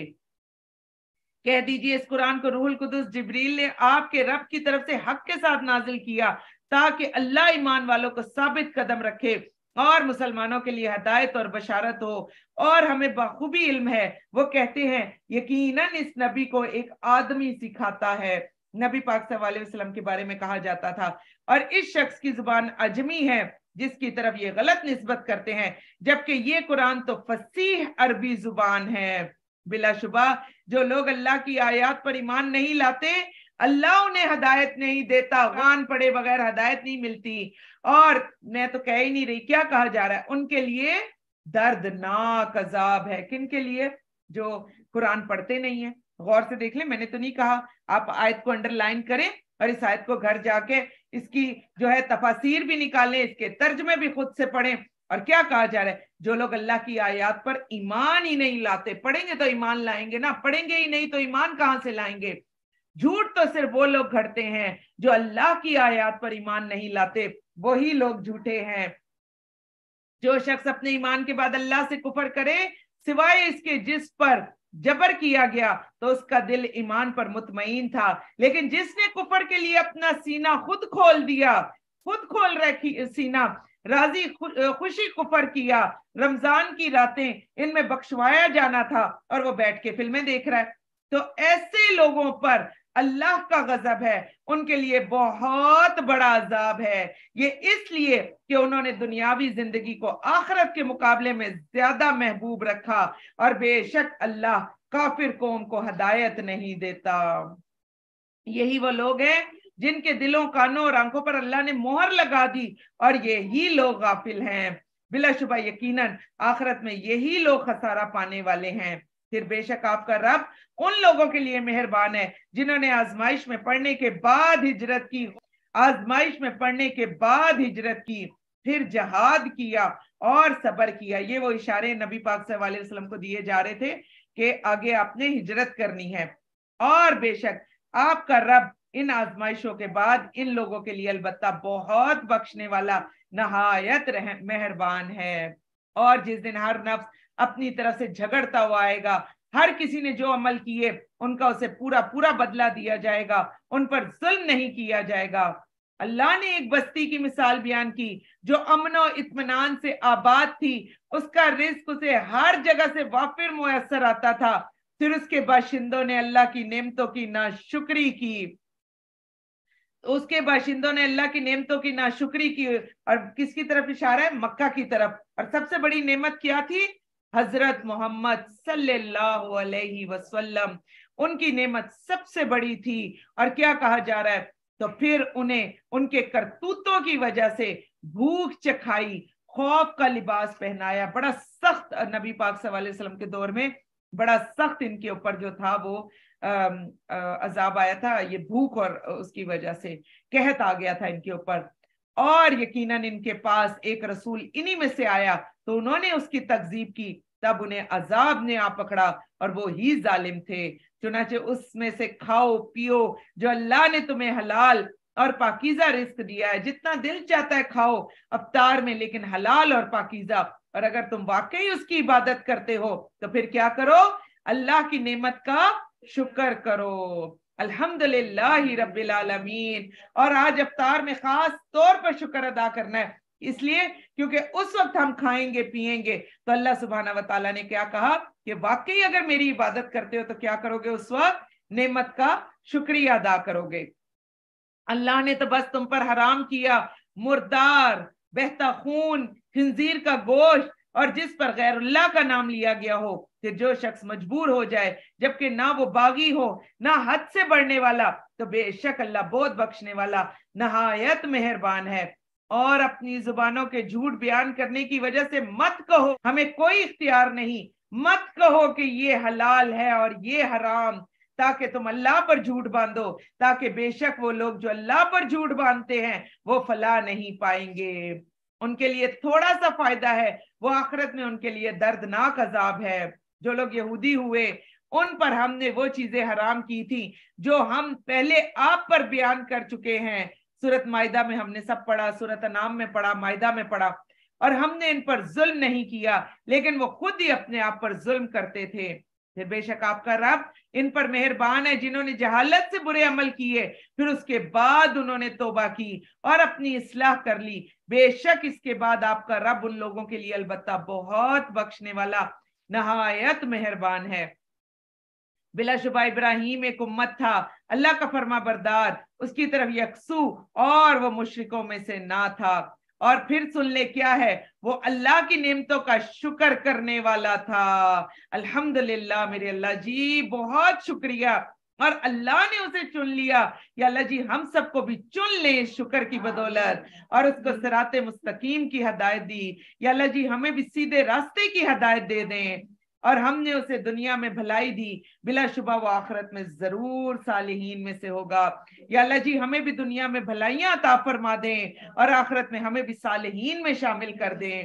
कह दीजिए इस कुरान को रूहुल कुदुस जिब्रील ने आपके रब की तरफ से हक के साथ नाजिल किया ताकि अल्लाह ईमान वालों को साबित कदम रखे और मुसलमानों के लिए हिदायत और बशारत हो। और हमें बखूबी इल्म है, वो कहते हैं यकीनन इस नबी को एक आदमी सिखाता है। नबी पाक सल्लल्लाहु अलैहि वसल्लम के बारे में कहा जाता था और इस शख्स की जुबान अजमी है जिसकी तरफ ये गलत निस्बत करते हैं, जबकि ये कुरान तो फसीह अरबी जुबान है। बिलाशुबा जो लोग अल्लाह की आयत पर ईमान नहीं लाते اللہ انہیں ہدایت نہیں دیتا، قرآن پڑھے بغیر ہدایت نہیں ملتی۔ اور میں تو کہہ ہی نہیں رہی، کیا کہا جا رہا ہے، ان کے لیے دردناک عذاب ہے۔ کن کے لیے؟ جو قرآن پڑھتے نہیں ہیں۔ غور سے دیکھ لیں، میں نے تو نہیں کہا آپ آیت کو انڈر لائن کریں اور اس آیت کو گھر جا کے اس کی جو ہے تفاسیر بھی نکالیں، اس کے ترجمے بھی خود سے پڑھیں۔ اور کیا کہا جا رہا ہے، جو لوگ اللہ کی آیات پر ایمان ہی نہیں لاتے، پڑھیں گے تو ایمان لائیں گے نا، پڑھیں گے ہی نہیں تو ایمان کہاں سے لائیں گے؟ جھوٹ تو صرف وہ لوگ گھڑتے ہیں جو اللہ کی آیات پر ایمان نہیں لاتے، وہی لوگ جھوٹے ہیں۔ جو شخص اپنے ایمان کے بعد اللہ سے کفر کرے سوائے اس کے جس پر جبر کیا گیا تو اس کا دل ایمان پر مطمئن تھا، لیکن جس نے کفر کے لیے اپنا سینہ خود کھول دیا، خود کھول رکھی سینہ، راضی خوشی کفر کیا، رمضان کی راتیں ان میں بخشوایا جانا تھا اور وہ بیٹھ کے فلمیں دیکھ رہا ہے، تو ایسے لوگوں پر اللہ کا غضب ہے، ان کے لیے بہت بڑا عذاب ہے۔ یہ اس لیے کہ انہوں نے دنیاوی زندگی کو آخرت کے مقابلے میں زیادہ محبوب رکھا، اور بے شک اللہ کافر قوم کو ہدایت نہیں دیتا۔ یہی وہ لوگ ہیں جن کے دلوں، کانوں اور آنکھوں پر اللہ نے مہر لگا دی، اور یہی لوگ غافل ہیں۔ بلا شبہ یقیناً آخرت میں یہی لوگ خسارہ پانے والے ہیں۔ پھر بے شک آپ کا رب ان لوگوں کے لیے مہربان ہے جنہوں نے آزمائش میں پڑنے کے بعد ہجرت کی، آزمائش میں پڑنے کے بعد ہجرت کی، پھر جہاد کیا اور صبر کیا۔ یہ وہ اشارے نبی پاک صلی اللہ علیہ وسلم کو دیے جا رہے تھے کہ آگے آپ نے ہجرت کرنی ہے۔ اور بے شک آپ کا رب ان آزمائشوں کے بعد ان لوگوں کے لیے البتہ بہت بخشنے والا، نہایت مہربان ہے۔ اور جس دن ہر نفس اپنی طرف سے جھگڑتا ہوا آئے گا، ہر کسی نے جو عمل کیے ان کا اسے پورا پورا بدلہ دیا جائے گا، ان پر ظلم نہیں کیا جائے گا۔ اللہ نے ایک بستی کی مثال بیان کی جو امن و اطمینان سے آباد تھی، اس کا رزق اسے ہر جگہ سے وافر میسر آتا تھا، پھر اس کے باشندوں نے اللہ کی نعمتوں کی ناشکری کی، اس کے باشندوں نے اللہ کی نعمتوں کی ناشکری کی۔ اور کس کی طرف اشارہ ہے؟ مکہ کی طرف۔ اور سب سے بڑی نعمت کیا تھی؟ حضرت محمد صلی اللہ علیہ وسلم، ان کی نعمت سب سے بڑی تھی۔ اور کیا کہا جا رہا ہے، تو پھر انہیں ان کے کرتوتوں کی وجہ سے بھوک چکھائی، خوف کا لباس پہنایا۔ بڑا سخت نبی پاک صلی اللہ علیہ وسلم کے دور میں بڑا سخت ان کے اوپر جو تھا وہ عذاب آیا تھا، یہ بھوک اور اس کی وجہ سے قحط آ گیا تھا ان کے اوپر۔ اور یقیناً ان کے پاس ایک رسول انہی میں سے آیا تو انہوں نے اس کی تکذیب کی، تب انہیں عذاب نے آ پکڑا اور وہ ہی ظالم تھے۔ چنانچہ اس میں سے کھاؤ پیو جو اللہ نے تمہیں حلال اور پاکیزہ رزق دیا ہے، جتنا دل چاہتا ہے کھاؤ افطار میں، لیکن حلال اور پاکیزہ۔ اور اگر تم واقعی اس کی عبادت کرتے ہو تو پھر کیا کرو؟ اللہ کی نعمت کا شکر کرو۔ الحمدللہ رب العالمین۔ اور آج افطار میں خاص طور پر شکر ادا کرنا ہے، اس لیے کیونکہ اس وقت ہم کھائیں گے پیئیں گے تو اللہ سبحانہ وتعالیٰ نے کیا کہا کہ واقعی اگر میری عبادت کرتے ہو تو کیا کرو گے؟ اس وقت نعمت کا شکریہ ادا کرو گے۔ اللہ نے تو بس تم پر حرام کیا مردار، بہتا خون، خنزیر کا گوشت اور جس پر غیر اللہ کا نام لیا گیا ہو، کہ جو شخص مجبور ہو جائے جبکہ نہ وہ باغی ہو نہ حد سے بڑھنے والا، تو بے شک اللہ بہت بخشنے والا نہایت مہربان ہے۔ اور اپنی زبانوں کے جھوٹ بیان کرنے کی وجہ سے مت کہو ہمیں کوئی اختیار نہیں، مت کہو کہ یہ حلال ہے اور یہ حرام، تاکہ تم اللہ پر جھوٹ باندھو، تاکہ بے شک وہ لوگ جو اللہ پر جھوٹ باندھتے ہیں وہ فلاح نہیں پائیں گے۔ ان کے لیے تھوڑا سا فائدہ ہے، وہ آخرت میں ان کے لیے دردناک عذاب ہے۔ جو لوگ یہودی ہوئے ان پر ہم نے وہ چیزیں حرام کی تھی جو ہم پہلے آپ پر بیان کر چکے ہیں۔ سورۃ مائدہ میں ہم نے سب پڑھا، سورۃ انعام میں پڑھا، مائدہ میں پڑھا۔ اور ہم نے ان پر ظلم نہیں کیا لیکن وہ خود ہی اپنے آپ پر ظلم کرتے تھے۔ پھر بے شک آپ کا رب ان پر مہربان ہے جنہوں نے جہالت سے برے عمل کیے، پھر اس کے بعد انہوں نے توبہ کی اور اپنی اصلاح کر لی۔ بے شک اس کے بعد آپ کا رب ان لوگوں کے لیے البتہ بہت بخشنے والا نہایت مہربان ہے۔ بلا شبہ ابراہیم ایک امت تھا، اللہ کا فرما بردار، اس کی طرف یکسو، اور وہ مشرکوں میں سے نہ تھا۔ اور پھر سن لے کیا ہے، وہ اللہ کی نعمتوں کا شکر کرنے والا تھا۔ الحمدللہ میرے اللہ جی، بہت شکریہ اور اللہ نے اسے چن لیا. یا اللہ جی ہم سب کو بھی چن لیں شکر کی بدولت, اور اس کو صراط مستقیم کی ہدایت دی. یا اللہ جی ہمیں بھی سیدھے راستے کی ہدایت دے دیں, اور ہم نے اسے دنیا میں بھلائی دی, بلا شبہ وہ آخرت میں ضرور صالحین میں سے ہوگا. یا اللہ جی ہمیں بھی دنیا میں بھلائیاں عطا فرما دیں, اور آخرت میں ہمیں بھی صالحین میں شامل کر دیں.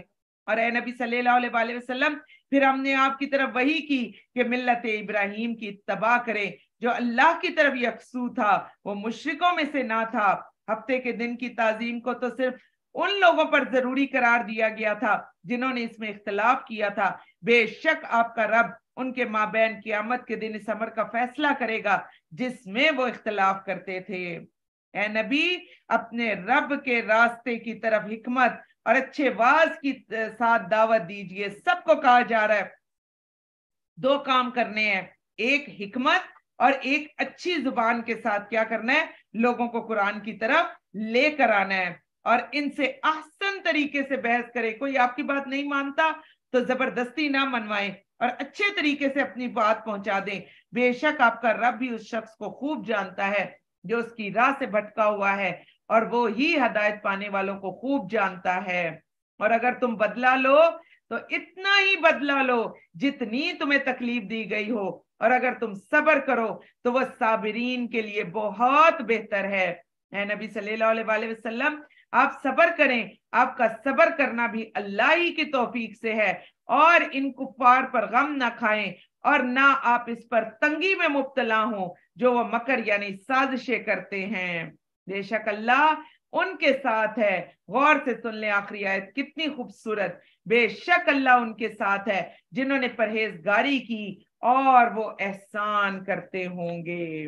اور اے نبی صلی اللہ علیہ وآلہ وسلم, پھر ہم نے آپ کی طرف وحی کی کہ ملت ابراہیم کی اتباع کریں, جو اللہ کی طرف یکسو تھا, وہ مشرکوں میں سے نہ تھا. ہفتے کے دن کی تعظیم کو تو صرف ان لوگوں پر ضروری قرار دیا گیا تھا جنہوں نے اس میں اختلاف کیا تھا. بے شک آپ کا رب ان کے مابین قیامت کے دن اس امر کا فیصلہ کرے گا جس میں وہ اختلاف کرتے تھے. اے نبی اپنے رب کے راستے کی طرف حکمت اور اچھے واز کی ساتھ دعوت دیجئے. سب کو کہا جا رہا ہے دو کام کرنے ہیں, ایک حکمت اور ایک اچھی زبان کے ساتھ کیا کرنا ہے, لوگوں کو قرآن کی طرف لے کر آنا ہے, اور ان سے احسن طریقے سے بحث کرے. کوئی آپ کی بات نہیں مانتا تو زبردستی نہ منوائیں, اور اچھے طریقے سے اپنی بات پہنچا دیں. بے شک آپ کا رب بھی اس شخص کو خوب جانتا ہے جو اس کی راہ سے بھٹکا ہوا ہے, اور وہ ہی ہدایت پانے والوں کو خوب جانتا ہے. اور اگر تم بدلہ لو تو اتنا ہی بدلہ لو جتنی تمہیں تکلیف دی گئی ہو, اور اگر تم صبر کرو تو وہ صابرین کے لیے بہت بہتر ہے. اے نبی صلی اللہ علیہ وآلہ وسلم آپ صبر کریں, آپ کا صبر کرنا بھی اللہ ہی کی توفیق سے ہے, اور ان کفار پر غم نہ کھائیں اور نہ آپ اس پر تنگی میں مبتلا ہوں جو وہ مکر یعنی سازشیں کرتے ہیں. بے شک اللہ ان کے ساتھ ہے. غور سے سن لیں آخری آیت کتنی خوبصورت. بے شک اللہ ان کے ساتھ ہے جنہوں نے پرہیزگاری کی اور وہ احسان کرتے ہوں گے.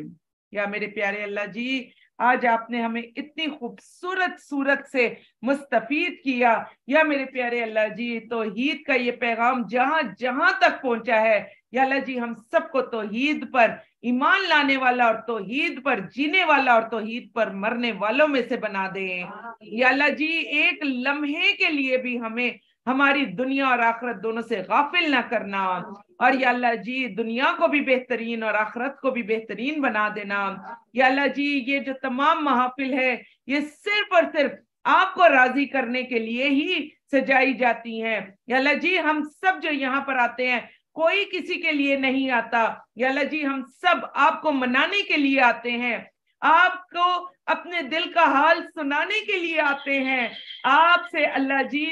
یا میرے پیارے اللہ جی آج آپ نے ہمیں اتنی خوبصورت صورت سے مستفید کیا. یا میرے پیارے اللہ جی توحید کا یہ پیغام جہاں جہاں تک پہنچا ہے, یا اللہ جی ہم سب کو توحید پر ایمان لانے والا اور توحید پر جینے والا اور توحید پر مرنے والوں میں سے بنا دیں. یا اللہ جی ایک لمحے کے لیے بھی ہمیں ہماری دنیا اور آخرت دونوں سے غافل نہ کرنا, اور یا اللہ جی دنیا کو بھی بہترین اور آخرت کو بھی بہترین بنا دینا. یا اللہ جی یہ جو تمام محافل ہے یہ صرف اور صرف آپ کو راضی کرنے کے لیے ہی سجائی جاتی ہیں. یا اللہ جی ہم سب جو یہاں پر آتے ہیں کوئی کسی کے لیے نہیں آتا. یا اللہ جی ہم سب آپ کو منانے کے لیے آتے ہیں, آپ کو اپنے دل کا حال سنانے کے لیے آتے ہیں, آپ سے اللہ جی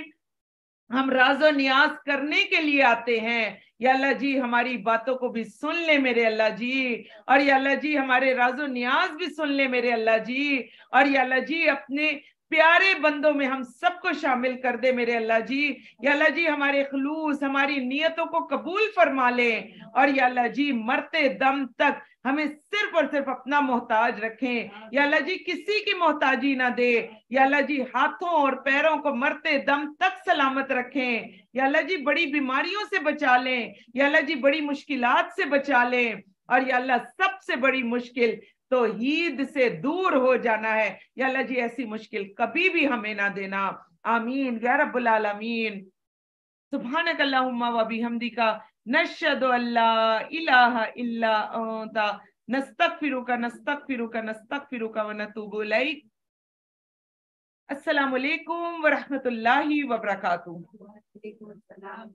ہم راز و نیاز کرنے کے لیے آتے ہیں. یا اللہ جی ہماری باتوں کو بھی سن لے میرے اللہ جی, اور یا اللہ جی ہمارے راز و نیاز بھی سن لے میرے اللہ جی, اور یا اللہ جی اپنے پیارے بندوں میں ہم سب کو شامل کر دے میرے اللہ جی. یا اللہ جی ہمارے خلوص ہماری نیتوں کو قبول فرما لے, اور یا اللہ جی مرتے دم تک ہمیں صرف اور صرف اپنا محتاج رکھیں. یا اللہ جی کسی کی محتاجی نہ دے. یا اللہ جی ہاتھوں اور پیروں کو مرتے دم تک سلامت رکھیں. یا اللہ جی بڑی بیماریوں سے بچا لیں. یا اللہ جی بڑی مشکلات سے بچا لیں, اور یا اللہ سب سے بڑی مشکل توحید سے دور ہو جانا ہے. یا اللہ جی ایسی مشکل کبھی بھی ہمیں نہ دینا. آمین یا رب العالمین. سبحانک اللہم و بحمدک نشہد ان لا الہ الا انت نستغفرک نستغفرک نستغفرک و نتوب الیک. السلام علیکم ورحمۃ اللہ وبرکاتہ. وعلیکم السلام.